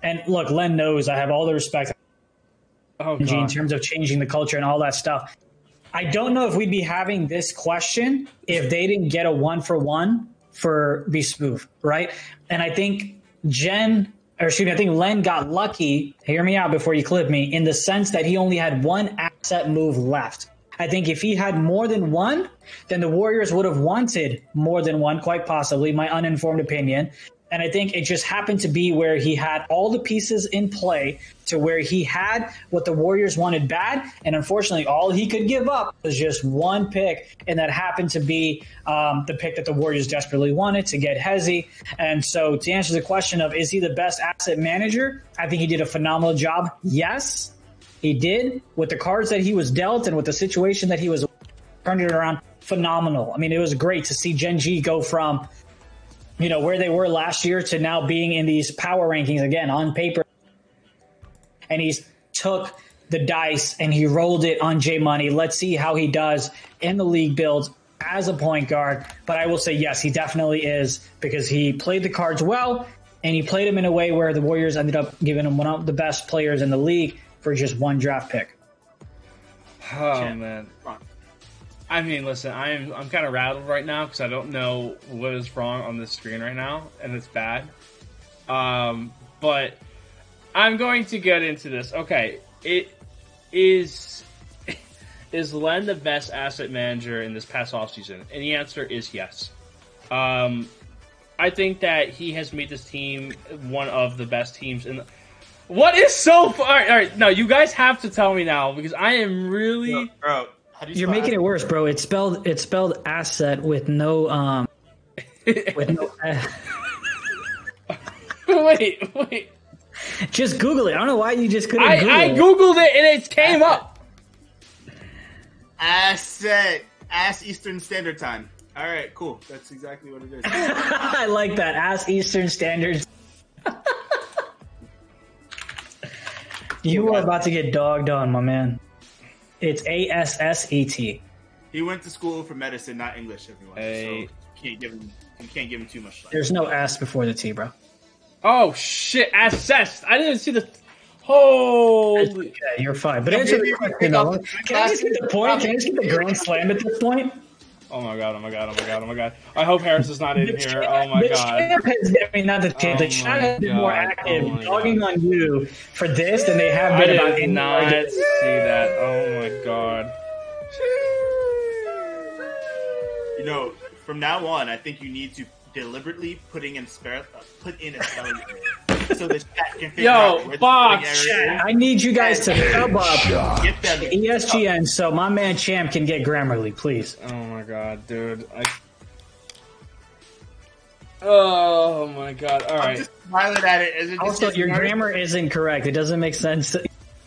[SPEAKER 3] And look, Len knows I have all the respect in terms of changing the culture and all that stuff. I don't know if we'd be having this question if they didn't get a 1-for-1 for Be Smooth, right? And I think I think Len got lucky, hear me out before you clip me, in the sense that he only had one asset move left. I think if he had more than one, then the Warriors would have wanted more than one, quite possibly, my uninformed opinion. And I think it just happened to be where he had all the pieces in play to where he had what the Warriors wanted bad. And unfortunately, all he could give up was just one pick. And that happened to be the pick that the Warriors desperately wanted to get Hezi. And so to answer the question of, is he the best asset manager? I think he did a phenomenal job. Yes, he did. With the cards that he was dealt and with the situation that he was turning it around, phenomenal. I mean, it was great to see Genji go from where they were last year to now being in these power rankings again on paper. And he's took the dice and he rolled it on J Money. Let's see how he does in the league builds as a point guard. But I will say, yes, he definitely is, because he played the cards well and he played them in a way where the Warriors ended up giving him one of the best players in the league for just one draft pick.
[SPEAKER 4] Oh, man. I mean, listen, I'm kind of rattled right now because I don't know what is wrong on this screen right now, and it's bad. But I'm going to get into this. Okay, is Len the best asset manager in this past offseason? And the answer is yes. I think that he has made this team one of the best teams in the... What is so far? All right, no, you guys have to tell me now because I am really...
[SPEAKER 2] Bro.
[SPEAKER 3] You're making it worse, bro. It's spelled asset with no
[SPEAKER 4] Wait.
[SPEAKER 3] Just Google it. I don't know why you just couldn't Google it.
[SPEAKER 4] I Googled it and it came up.
[SPEAKER 2] Asset. Ass Eastern Standard Time. All right, cool. That's exactly what it is.
[SPEAKER 3] I like that. Ass Eastern Standard. You are about to get dogged on, my man. It's ASSET.
[SPEAKER 2] He went to school for medicine, not English, everyone. So You can't give him too much slack.
[SPEAKER 3] There's no S before the T, bro.
[SPEAKER 4] Oh shit! Assessed. I didn't see the. Holy.
[SPEAKER 3] Okay, you're fine. But answer the question, though. Can I just get the point? Can I just get the grand slam at this point?
[SPEAKER 4] Oh my god! Oh my god! Oh my god! Oh my god! I hope Harris is not in here. Oh my
[SPEAKER 3] the
[SPEAKER 4] god!
[SPEAKER 3] Champ has, I mean, not the champ. The champ has been more active dogging on you for this than they have been about
[SPEAKER 4] any. I did not see that. Oh my god!
[SPEAKER 2] You know, from now on, I think you need to deliberately put in a spelling error so the chat can figure out where the spelling error is.
[SPEAKER 3] I need you guys to sub up
[SPEAKER 2] Get them
[SPEAKER 3] ESGN so my man Champ can get Grammarly, please.
[SPEAKER 4] Oh my god, dude! Oh my god! All right.
[SPEAKER 2] I'm just smiling at it. As it
[SPEAKER 3] Also, your grammar isn't correct. It doesn't make sense.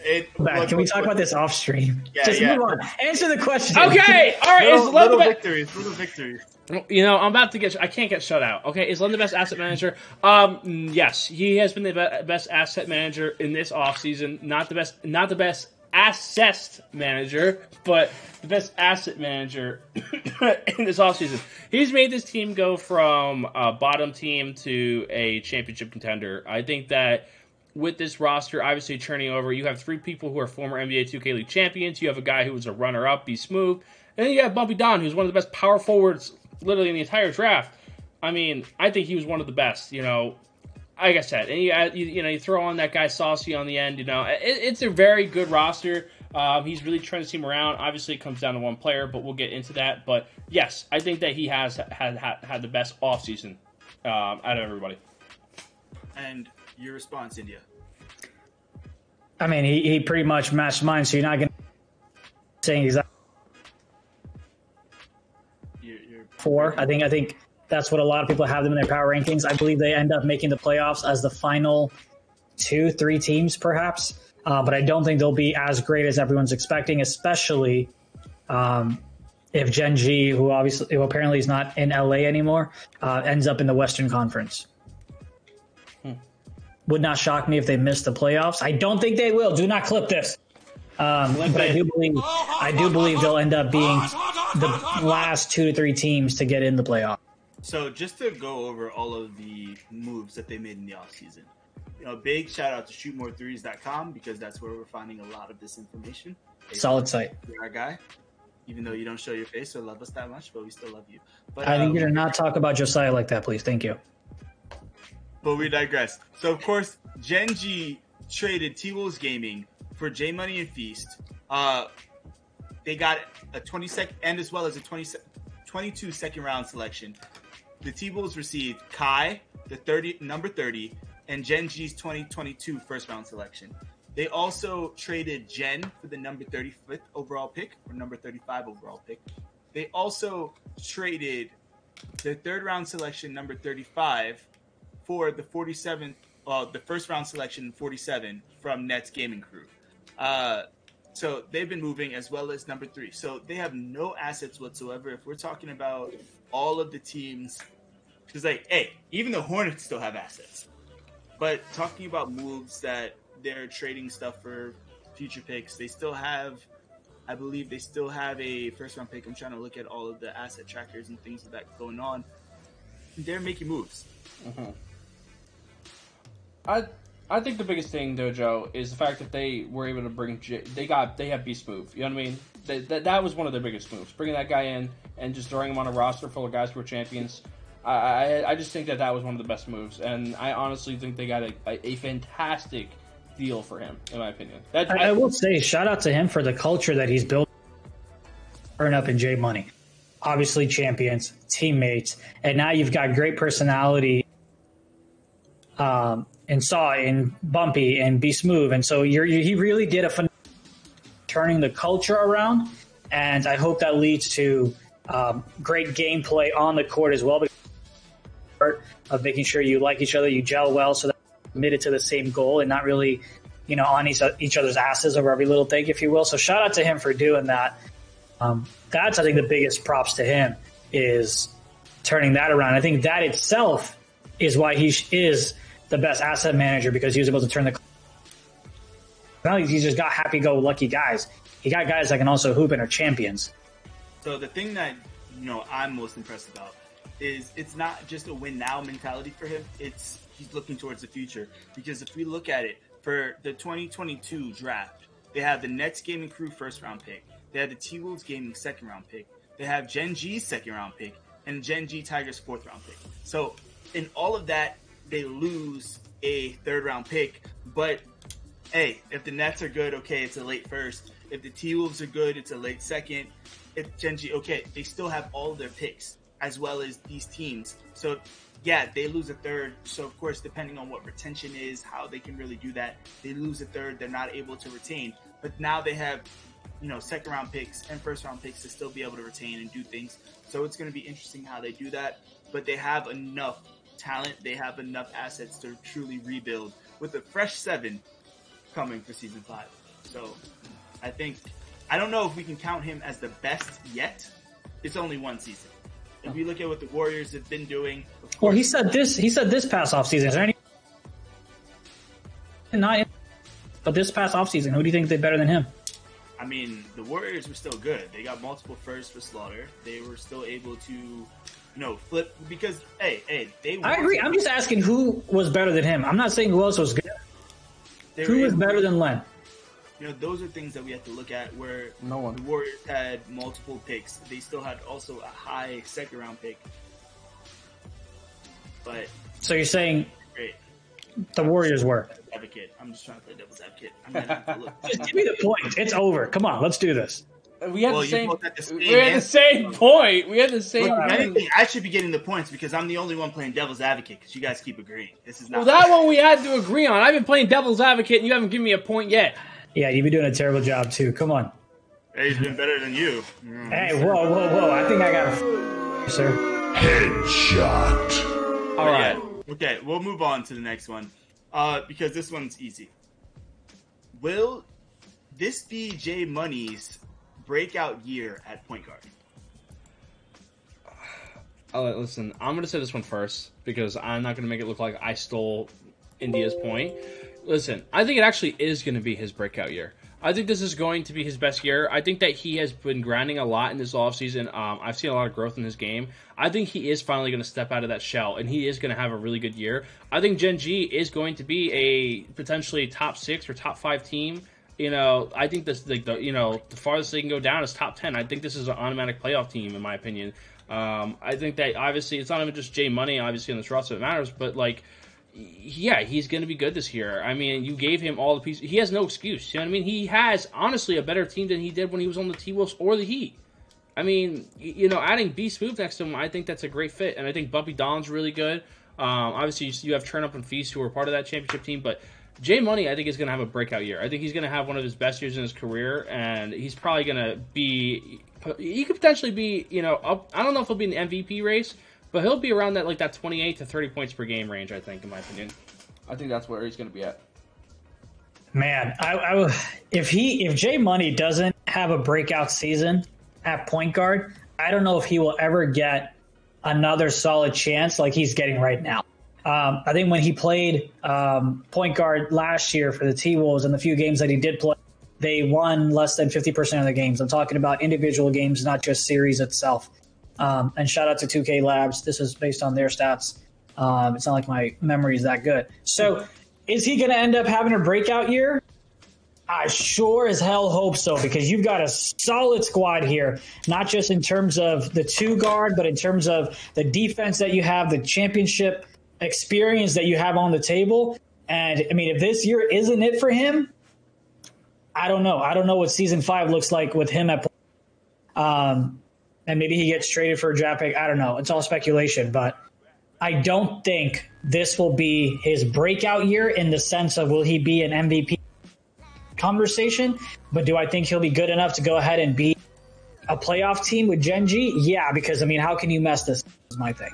[SPEAKER 3] Can we talk about this off stream?
[SPEAKER 2] Yeah,
[SPEAKER 3] Just move on. Answer the question.
[SPEAKER 4] Okay, all right.
[SPEAKER 2] Little victories.
[SPEAKER 4] You know, I'm about to get. I can't get shut out. Okay, is Len the best asset manager? Yes, he has been the best asset manager in this offseason. Not the best assessed manager, but the best asset manager in this offseason. He's made this team go from a bottom team to a championship contender. I think that with this roster, obviously turning over, you have 3 people who are former NBA 2K League champions. You have a guy who was a runner-up, Be Smooth. And then you have Bumpy Don, who's one of the best power forwards literally in the entire draft. I mean, I think he was one of the best, you know. Like I said, and you throw on that guy Saucy on the end, you know. It's a very good roster. He's really turned his team around. Obviously, it comes down to one player, but we'll get into that. But, yes, I think that he has had the best offseason out of everybody.
[SPEAKER 2] And your response, India?
[SPEAKER 3] I mean, he pretty much matched mine, so you're not going to say exactly. 4. I think that's what a lot of people have them in their power rankings. I believe they end up making the playoffs as the final 2-3 teams, perhaps. But I don't think they'll be as great as everyone's expecting, especially if Gen G, who apparently is not in LA anymore, ends up in the Western Conference. Would not shock me if they miss the playoffs. I don't think they will. Do not clip this. But I do believe they'll end up being the last 2 to 3 teams to get in the playoff.
[SPEAKER 2] So just to go over all of the moves that they made in the offseason, you know, big shout out to shootmorethrees.com because that's where we're finding a lot of this information.
[SPEAKER 3] Solid site.
[SPEAKER 2] You're our guy, even though you don't show your face or love us that much, but we still love you. But
[SPEAKER 3] I think you do not talk about Josiah like that, please. Thank you.
[SPEAKER 2] But we digress. So of course, Gen G traded T-Wolves Gaming for J Money and Feast. They got a 22nd and as well as a 22 second round selection. The T-Wolves received Kai, the number 30, and Gen G's 2022 first round selection. They also traded Jen for the number 35th overall pick or number 35 overall pick. They also traded the third round selection number 35 for the 47th, the first round selection 47 from Nets Gaming Crew. So they've been moving as well as number 3. So they have no assets whatsoever. If we're talking about all of the teams, because like, hey, even the Hornets still have assets. But talking about moves that they're trading stuff for future picks, they still have, I believe they still have a first round pick. I'm trying to look at all of the asset trackers and things like that going on. They're making moves.
[SPEAKER 4] Mm-hmm. I think the biggest thing, though, Joe, is the fact that they were able to bring they have Beast Move. You know what I mean? That was one of their biggest moves. Bringing that guy in and just throwing him on a roster full of guys who are champions. I just think that was one of the best moves, and I honestly think they got a fantastic deal for him, in my opinion.
[SPEAKER 3] I will say, shout out to him for the culture that he's built. Turn up in J Money, obviously champions, teammates, and now you've got great personality. And Saw and Bumpy and Be Smooth, and so he really did a fun turning the culture around, and I hope that leads to great gameplay on the court as well. Of making sure you like each other, you gel well, so that you're committed to the same goal and not really, on each other's asses over every little thing, if you will. So shout out to him for doing that. That's I think the biggest props to him is turning that around. I think that itself is why he is the best asset manager, because he was able to turn the. Not he's just got happy-go-lucky guys. He got guys that can also hoop and are champions.
[SPEAKER 2] So the thing that I'm most impressed about is it's not just a win now mentality for him. He's looking towards the future, because if we look at it for the 2022 draft, they have the Nets Gaming Crew first round pick. They have the T-Wolves Gaming second round pick. They have Gen G's second round pick and Gen G Tigers fourth round pick. So in all of that, they lose a third round pick. But hey, if the Nets are good, okay, it's a late first. If the T-Wolves are good, it's a late second. If Gen G, okay, they still have all of their picks as well as these teams. So yeah, they lose a third. So of course, depending on what retention is, how they can really do that, they lose a third. They're not able to retain. But now they have, second round picks and first round picks to still be able to retain and do things. So it's going to be interesting how they do that. But they have enough talent. They have enough assets to truly rebuild with a fresh 7 coming for season 5. So I don't know if we can count him as the best yet. It's only one season. If we look at what the Warriors have been doing,
[SPEAKER 3] well, he said this past offseason. Is there any? But this past offseason, who do you think did better than him?
[SPEAKER 2] I mean, the Warriors were still good. They got multiple firsts for Slaughter. They were still able to, flip because I agree.
[SPEAKER 3] I'm just asking who was better than him. I'm not saying who else was good. Who was better than Len?
[SPEAKER 2] Those are things that we have to look at, where
[SPEAKER 4] no one.
[SPEAKER 2] The Warriors had multiple picks. They still had also a high second round pick. But
[SPEAKER 3] so you're saying
[SPEAKER 2] great.
[SPEAKER 3] The Warriors were.
[SPEAKER 2] Advocate. I'm just trying to play devil's advocate. I'm not even to look.
[SPEAKER 3] Just give me the point. It's over. Come on, let's do this.
[SPEAKER 4] We had the same point. We had the same.
[SPEAKER 2] Look, anything, I should be getting the points because I'm the only one playing devil's advocate because you guys keep agreeing. This is not.
[SPEAKER 4] Well, that one we had to agree on. I've been playing devil's advocate and you haven't given me a point yet.
[SPEAKER 3] Yeah, you've been doing a terrible job too. Come on.
[SPEAKER 2] Hey, he's been better than you.
[SPEAKER 3] Hey, whoa. I think I got a sir.
[SPEAKER 5] Headshot.
[SPEAKER 4] All right.
[SPEAKER 2] Yeah. Okay, we'll move on to the next one because this one's easy. Will this be J Money's breakout year at point guard?
[SPEAKER 4] Listen, I'm going to say this one first because I'm not going to make it look like I stole India's point. Listen, I think it actually is going to be his breakout year. I think this is going to be his best year. I think that he has been grinding a lot in this offseason. I've seen a lot of growth in his game. I think he is finally going to step out of that shell, and he is going to have a really good year. I think Gen G is going to be a potentially top 6 or top 5 team. I think this, the farthest they can go down is top 10. I think this is an automatic playoff team, in my opinion. I think that obviously it's not even just J Money, obviously on this roster that matters, but yeah, he's going to be good this year. I mean, you gave him all the pieces. He has no excuse. You know what I mean? He has, honestly, a better team than he did when he was on the T-Wolves or the Heat. I mean, adding B Smooth next to him, I think that's a great fit. And I think Bumpy Don's really good. Obviously, you have Turn Up and Feast who are part of that championship team. But J Money, I think, is going to have a breakout year. I think he's going to have one of his best years in his career. And he's probably going to be – he could potentially be, up. I don't know if he'll be in the MVP race. But he'll be around that 28 to 30 points per game range, I think, in my opinion. I think that's where he's going to be at.
[SPEAKER 3] Man, if J Money doesn't have a breakout season at point guard, I don't know if he will ever get another solid chance like he's getting right now. I think when he played point guard last year for the T-Wolves and the few games that he did play, they won less than 50% of the games. I'm talking about individual games, not just series itself. And shout out to 2K Labs. This is based on their stats. It's not like my memory is that good. So is he going to end up having a breakout year? I sure as hell hope so, because you've got a solid squad here, not just in terms of the 2 guard, but in terms of the defense that you have, the championship experience that you have on the table. And, I mean, if this year isn't it for him, I don't know. I don't know what Season 5 looks like with him at and maybe he gets traded for a draft pick. I don't know. It's all speculation, but I don't think this will be his breakout year in the sense of will he be an MVP conversation, but do I think he'll be good enough to go ahead and be a playoff team with Gen G? Yeah, because, I mean, how can you mess this is my thing.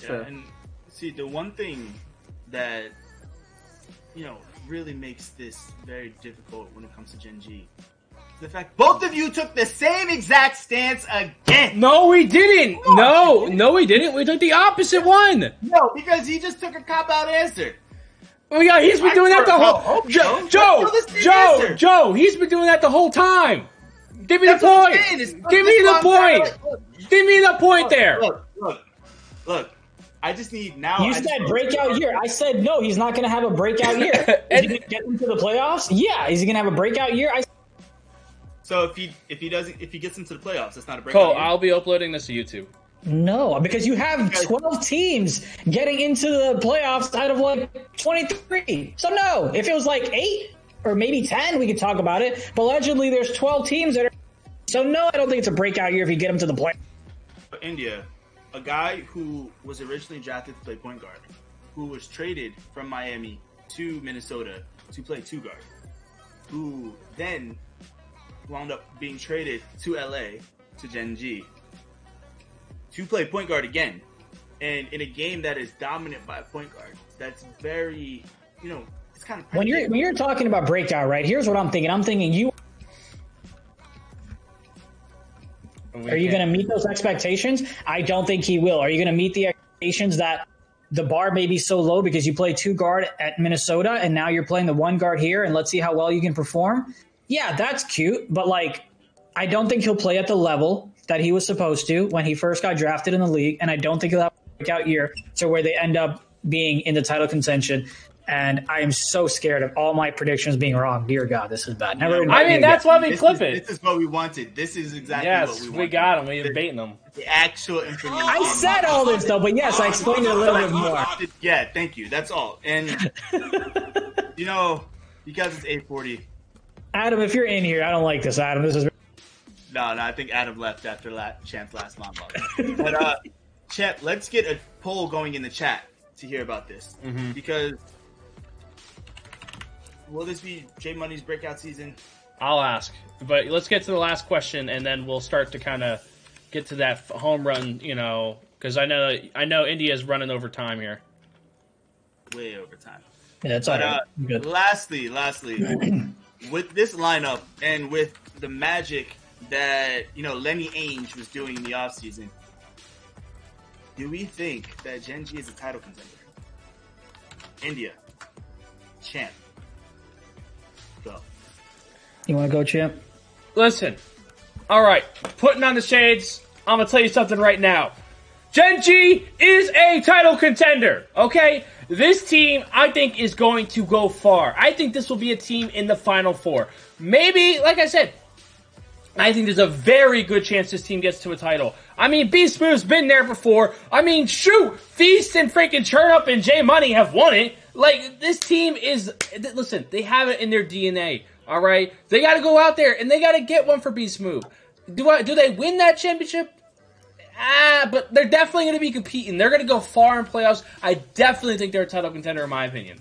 [SPEAKER 2] Yeah, and see, the one thing that, really makes this very difficult when it comes to Gen G, the fact both of you took the same exact stance again.
[SPEAKER 4] No, we didn't. No, we didn't. We took the opposite one.
[SPEAKER 2] No, because he just took a cop-out answer.
[SPEAKER 4] Oh yeah, he's been doing that the whole Joe. He's been doing that the whole time. Give me the point. Give me the point. Give me the point there.
[SPEAKER 2] Look. I just need now.
[SPEAKER 3] You said breakout year. I said no. He's not going to have a breakout year. Is he going to get into the playoffs? Yeah. Is he going to have a breakout year?
[SPEAKER 2] So if he gets into the playoffs, that's not a breakout year.
[SPEAKER 4] I'll be uploading this to YouTube.
[SPEAKER 3] No, because you have 12 teams getting into the playoffs out of like 23. So no, if it was like 8 or maybe 10, we could talk about it. But allegedly, there's 12 teams that are. So no, I don't think it's a breakout year if you get him to the playoffs.
[SPEAKER 2] India, a guy who was originally drafted to play point guard, who was traded from Miami to Minnesota to play 2 guard, who then wound up being traded to LA to Gen G to play point guard again, and in a game that is dominant by a point guard. That's very, it's kind of
[SPEAKER 3] when you're talking about breakout, right? Here's what I'm thinking. I'm thinking you. Are you going to meet those expectations? I don't think he will. Are you going to meet the expectations that the bar may be so low because you play 2 guard at Minnesota and now you're playing the 1 guard here and let's see how well you can perform? Yeah, that's cute. But I don't think he'll play at the level that he was supposed to when he first got drafted in the league. And I don't think he'll have a breakout year to where they end up being in the title contention. And I am so scared of all my predictions being wrong. Dear God, this is bad.
[SPEAKER 4] That's why we clip it.
[SPEAKER 2] This is what we wanted. This is exactly what we wanted.
[SPEAKER 4] We got him. We're baiting him.
[SPEAKER 2] The actual information.
[SPEAKER 3] I said all this, though, but yes, I explained it a little bit more.
[SPEAKER 2] Yeah, thank you. That's all. And, because it's 8:40.
[SPEAKER 3] Adam, if you're in here, I don't like this, Adam. This is...
[SPEAKER 2] No, I think Adam left after Champ's last monologue. But, Champ, let's get a poll going in the chat to hear about this. Mm-hmm. Because... will this be J Money's breakout season?
[SPEAKER 4] I'll ask, but let's get to the last question, and then we'll start to kind of get to that home run. Because I know India's running over time here.
[SPEAKER 2] Way over time.
[SPEAKER 3] Yeah, it's all right. Good.
[SPEAKER 2] Lastly, with this lineup and with the magic that Lenny Ainge was doing in the offseason, do we think that Gen G is a title contender? India, Champ. Go.
[SPEAKER 3] You want to go, Champ?
[SPEAKER 4] Listen. All right. Putting on the shades. I'm going to tell you something right now. Gen G is a title contender. Okay? This team, I think, is going to go far. I think this will be a team in the Final Four. Maybe, like I said, I think there's a very good chance this team gets to a title. I mean, Beast Smooth's been there before. I mean, shoot, Feast and freaking Churn Up and J Money have won it. This team is, listen, they have it in their DNA, all right? They got to go out there, and they got to get one for Beast Smooth. Do they win that championship? But they're definitely going to be competing. They're going to go far in playoffs. I definitely think they're a title contender, in my opinion.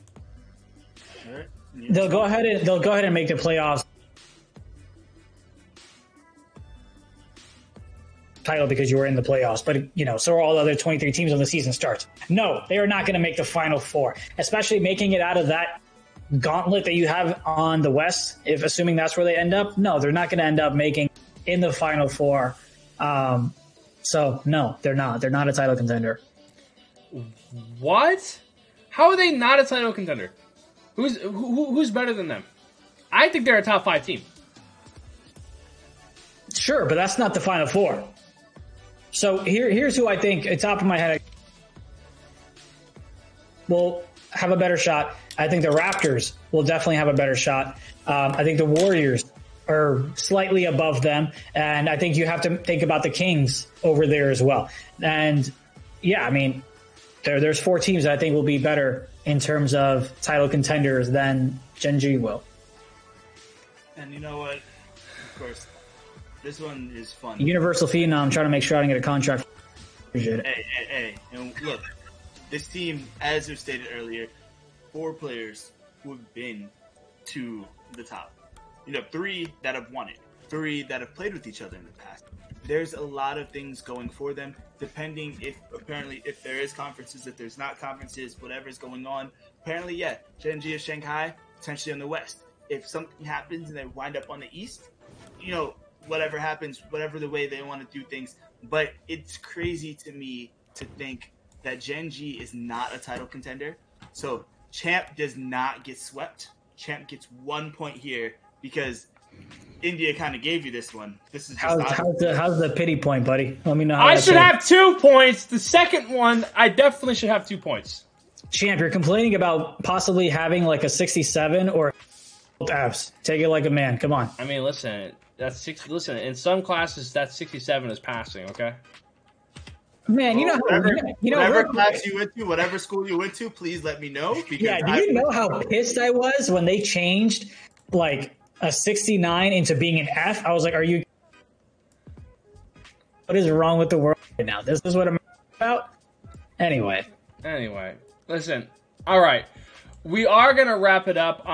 [SPEAKER 3] They'll go ahead and make the playoffs. Title because you were in the playoffs, but so are all the other 23 teams when the season starts. No, they are not going to make the Final Four, especially making it out of that gauntlet that you have on the West. If assuming that's where they end up, no, they're not going to end up making in the Final Four. So no, they're not. They're not a title contender.
[SPEAKER 4] What? How are they not a title contender? Who's better than them? I think they're a top 5 team.
[SPEAKER 3] Sure, but that's not the Final Four. So here's who I think, at top of my head, will have a better shot. I think the Raptors will definitely have a better shot. I think the Warriors are slightly above them. And I think you have to think about the Kings over there as well. And yeah, I mean, there's 4 teams that I think will be better in terms of title contenders than Gen G will.
[SPEAKER 2] And you know what? Of course, this one is fun.
[SPEAKER 3] Universal Phenom, trying to make sure I don't get a contract. Appreciate it.
[SPEAKER 2] Hey. And look, this team, as you stated earlier, 4 players who have been to the top. 3 that have won it. 3 that have played with each other in the past. There's a lot of things going for them, depending if there is conferences, if there's not conferences, whatever's going on. Apparently, yeah, Gen G is Shanghai, potentially on the West. If something happens and they wind up on the East, whatever happens, whatever the way they want to do things. But it's crazy to me to think that Gen G is not a title contender. So Champ does not get swept. Champ gets 1 point here because India kind of gave you this one. This is just
[SPEAKER 3] how's the pity point, buddy? Let me know. How
[SPEAKER 4] I should have 2 points. The second one, I definitely should have 2 points.
[SPEAKER 3] Champ, you're complaining about possibly having like a 67 or Fs. Take it like a man. Come on.
[SPEAKER 4] I mean, listen, that's 6. Listen, in some classes, that 67 is passing. Okay.
[SPEAKER 3] Man,
[SPEAKER 2] whatever class you went to, whatever school you went to, please let me know.
[SPEAKER 3] Do you know how pissed I was when they changed like a 69 into being an F? I was like, what is wrong with the world right now? This is what I'm about? Anyway,
[SPEAKER 4] listen. All right. We are going to wrap it up.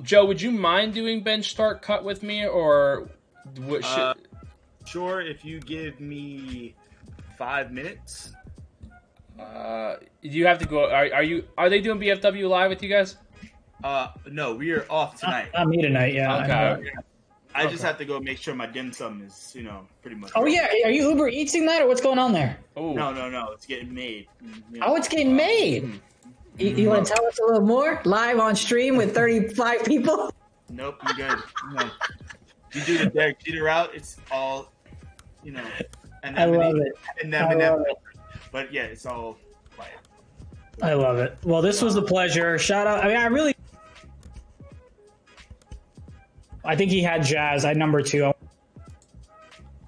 [SPEAKER 4] Joe, would you mind doing bench start cut with me, or what should...
[SPEAKER 2] Sure, if you give me 5 minutes.
[SPEAKER 4] You have to go. Are they doing BFW live with you guys?
[SPEAKER 2] No, we are off tonight.
[SPEAKER 3] Not me tonight, yeah.
[SPEAKER 4] Okay.
[SPEAKER 2] I just have to go make sure my dim sum is, pretty much.
[SPEAKER 3] Oh, yeah. Are you Uber Eatsing that, or what's going on there?
[SPEAKER 2] Oh. No. It's getting made.
[SPEAKER 3] Oh, it's getting made. You want to tell us a little more? Live on stream with 35 people?
[SPEAKER 2] Nope, I'm good. No. You do the Derek Jeter route, it's all,
[SPEAKER 3] I love it.
[SPEAKER 2] But yeah, it's all quiet.
[SPEAKER 3] I love it. Well, this was a pleasure. Shout out. I think he had Jazz. I had number 2.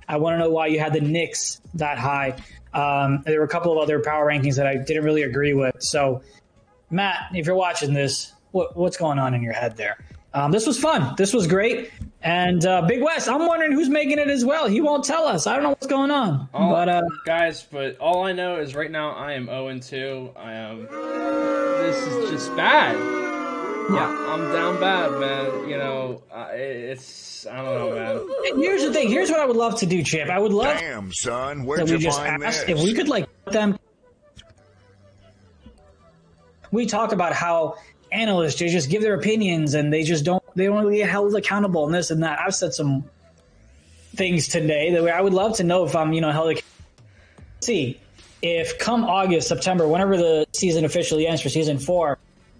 [SPEAKER 3] I want to know why you had the Knicks that high. There were a couple of other power rankings that I didn't really agree with. So, Matt, if you're watching this, what's going on in your head there? This was fun. This was great. And Big West, I'm wondering who's making it as well. He won't tell us. I don't know what's going on.
[SPEAKER 4] But all I know is right now I am 0-2. This is just bad. Yeah, I'm down bad, man. It's I don't know, man.
[SPEAKER 3] Here's the thing. Here's what I would love to do, Chip. I would love.
[SPEAKER 5] Damn, son, where'd you find this?
[SPEAKER 3] If we could put them. We talk about how analysts just give their opinions and they don't really get held accountable and this and that. I've said some things today that I would love to know if I'm held accountable. See if come August, September, whenever the season officially ends for season 4,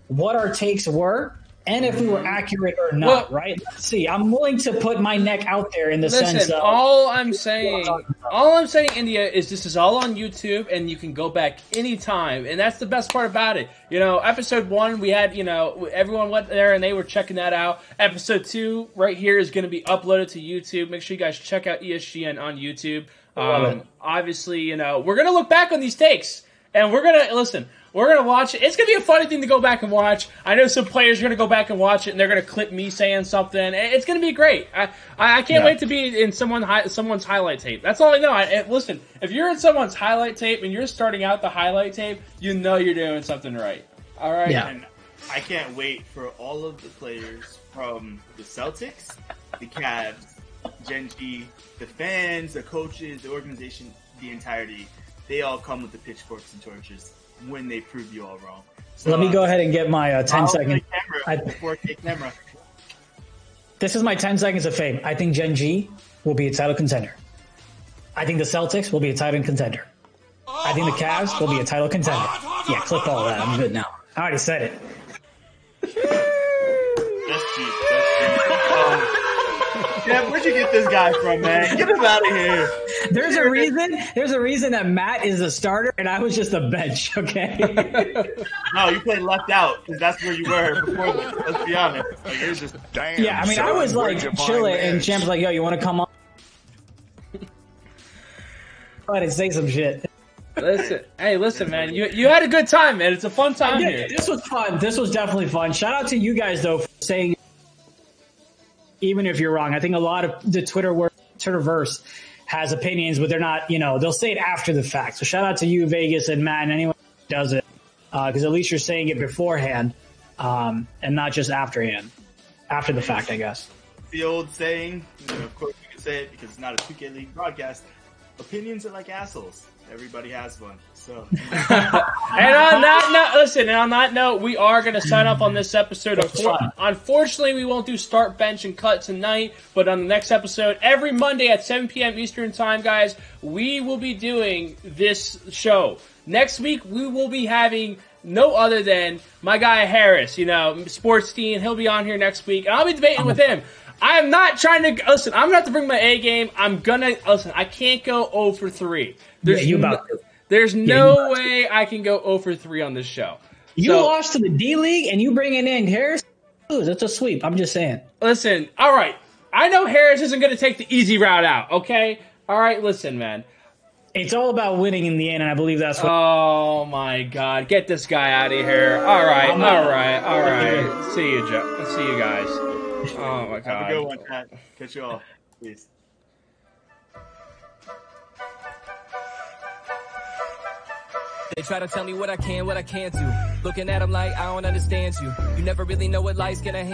[SPEAKER 3] what our takes were and if we were accurate or not. Right? Let's see. I'm willing to put my neck out there in the sense of
[SPEAKER 4] all I'm saying, India, is this is all on YouTube and you can go back anytime, and that's the best part about it. Episode 1 we had everyone went there and they were checking that out. Episode 2 right here is going to be uploaded to YouTube. Make sure you guys check out ESGN on YouTube. Obviously, we're gonna look back on these takes and we're gonna listen. We're going to watch it. It's going to be a funny thing to go back and watch. I know some players are going to go back and watch it, and they're going to clip me saying something. It's going to be great. I can't wait to be in someone's highlight tape. That's all I know. Listen, if you're in someone's highlight tape and you're starting out the highlight tape, you know you're doing something right. All right?
[SPEAKER 3] Yeah.
[SPEAKER 2] And I can't wait for all of the players from the Celtics, the Cavs, Gen G, the fans, the coaches, the organization, the entirety. They all come with the pitchforks and torches when they prove you all wrong. So,
[SPEAKER 3] let me go ahead and get my 10-second.
[SPEAKER 2] 4K camera.
[SPEAKER 3] This is my 10 seconds of fame. I think Gen G will be a title contender. I think the Celtics will be a title contender. I think the Cavs will be a title contender. Yeah, clip all that. I'm good now. I already said it.
[SPEAKER 2] That's cheap. Yeah, where'd you get this guy from, man? Get him out of here.
[SPEAKER 3] There's a reason that Matt is a starter and I was just a bench, okay?
[SPEAKER 2] No, you played left out because that's where you were before this. Let's be honest. Like, it was just
[SPEAKER 5] Damn,
[SPEAKER 3] yeah, I mean,
[SPEAKER 5] son,
[SPEAKER 3] I was like chilling and
[SPEAKER 5] this?
[SPEAKER 3] Champ's like, yo, you want to come on? Go ahead and say some shit.
[SPEAKER 4] Listen, man. You had a good time, man. It's a fun time here.
[SPEAKER 3] This was fun. This was definitely fun. Shout out to you guys, though, for saying even if you're wrong. I think a lot of the Twitterverse has opinions, but they're not, they'll say it after the fact. So shout out to you, Vegas, and Matt, and anyone who does it, because at least you're saying it beforehand and not just after the fact, I guess.
[SPEAKER 2] The old saying, of course you can say it because it's not a 2K League broadcast, opinions are like assholes. Everybody has one. So.
[SPEAKER 4] And on that note, we are going to sign up on this episode. Unfortunately, we won't do start, bench, and cut tonight, but on the next episode, every Monday at 7 p.m. Eastern Time, guys, we will be doing this show. Next week, we will be having no other than my guy Harris, Sports Dean. He'll be on here next week, and I'll be debating with him. I am not trying to listen. I'm gonna have to bring my A game. I'm gonna listen. I can't go 0 for 3. There's no way I can go 0 for 3 on this show.
[SPEAKER 3] You lost to the D League, and you bring in Harris. That's a sweep. I'm just saying.
[SPEAKER 4] Listen, all right. I know Harris isn't gonna take the easy route out. Okay. All right. Listen, man.
[SPEAKER 3] It's all about winning in the end, and I believe that's what.
[SPEAKER 4] Oh my God! Get this guy out of here! All right. See you, Joe. See you guys. Oh my God!
[SPEAKER 2] Have a good one, Pat. Catch you all. Peace.
[SPEAKER 1] They try to tell me what I can, what I can't do. Looking at them like I don't understand you. You never really know what life's gonna hand.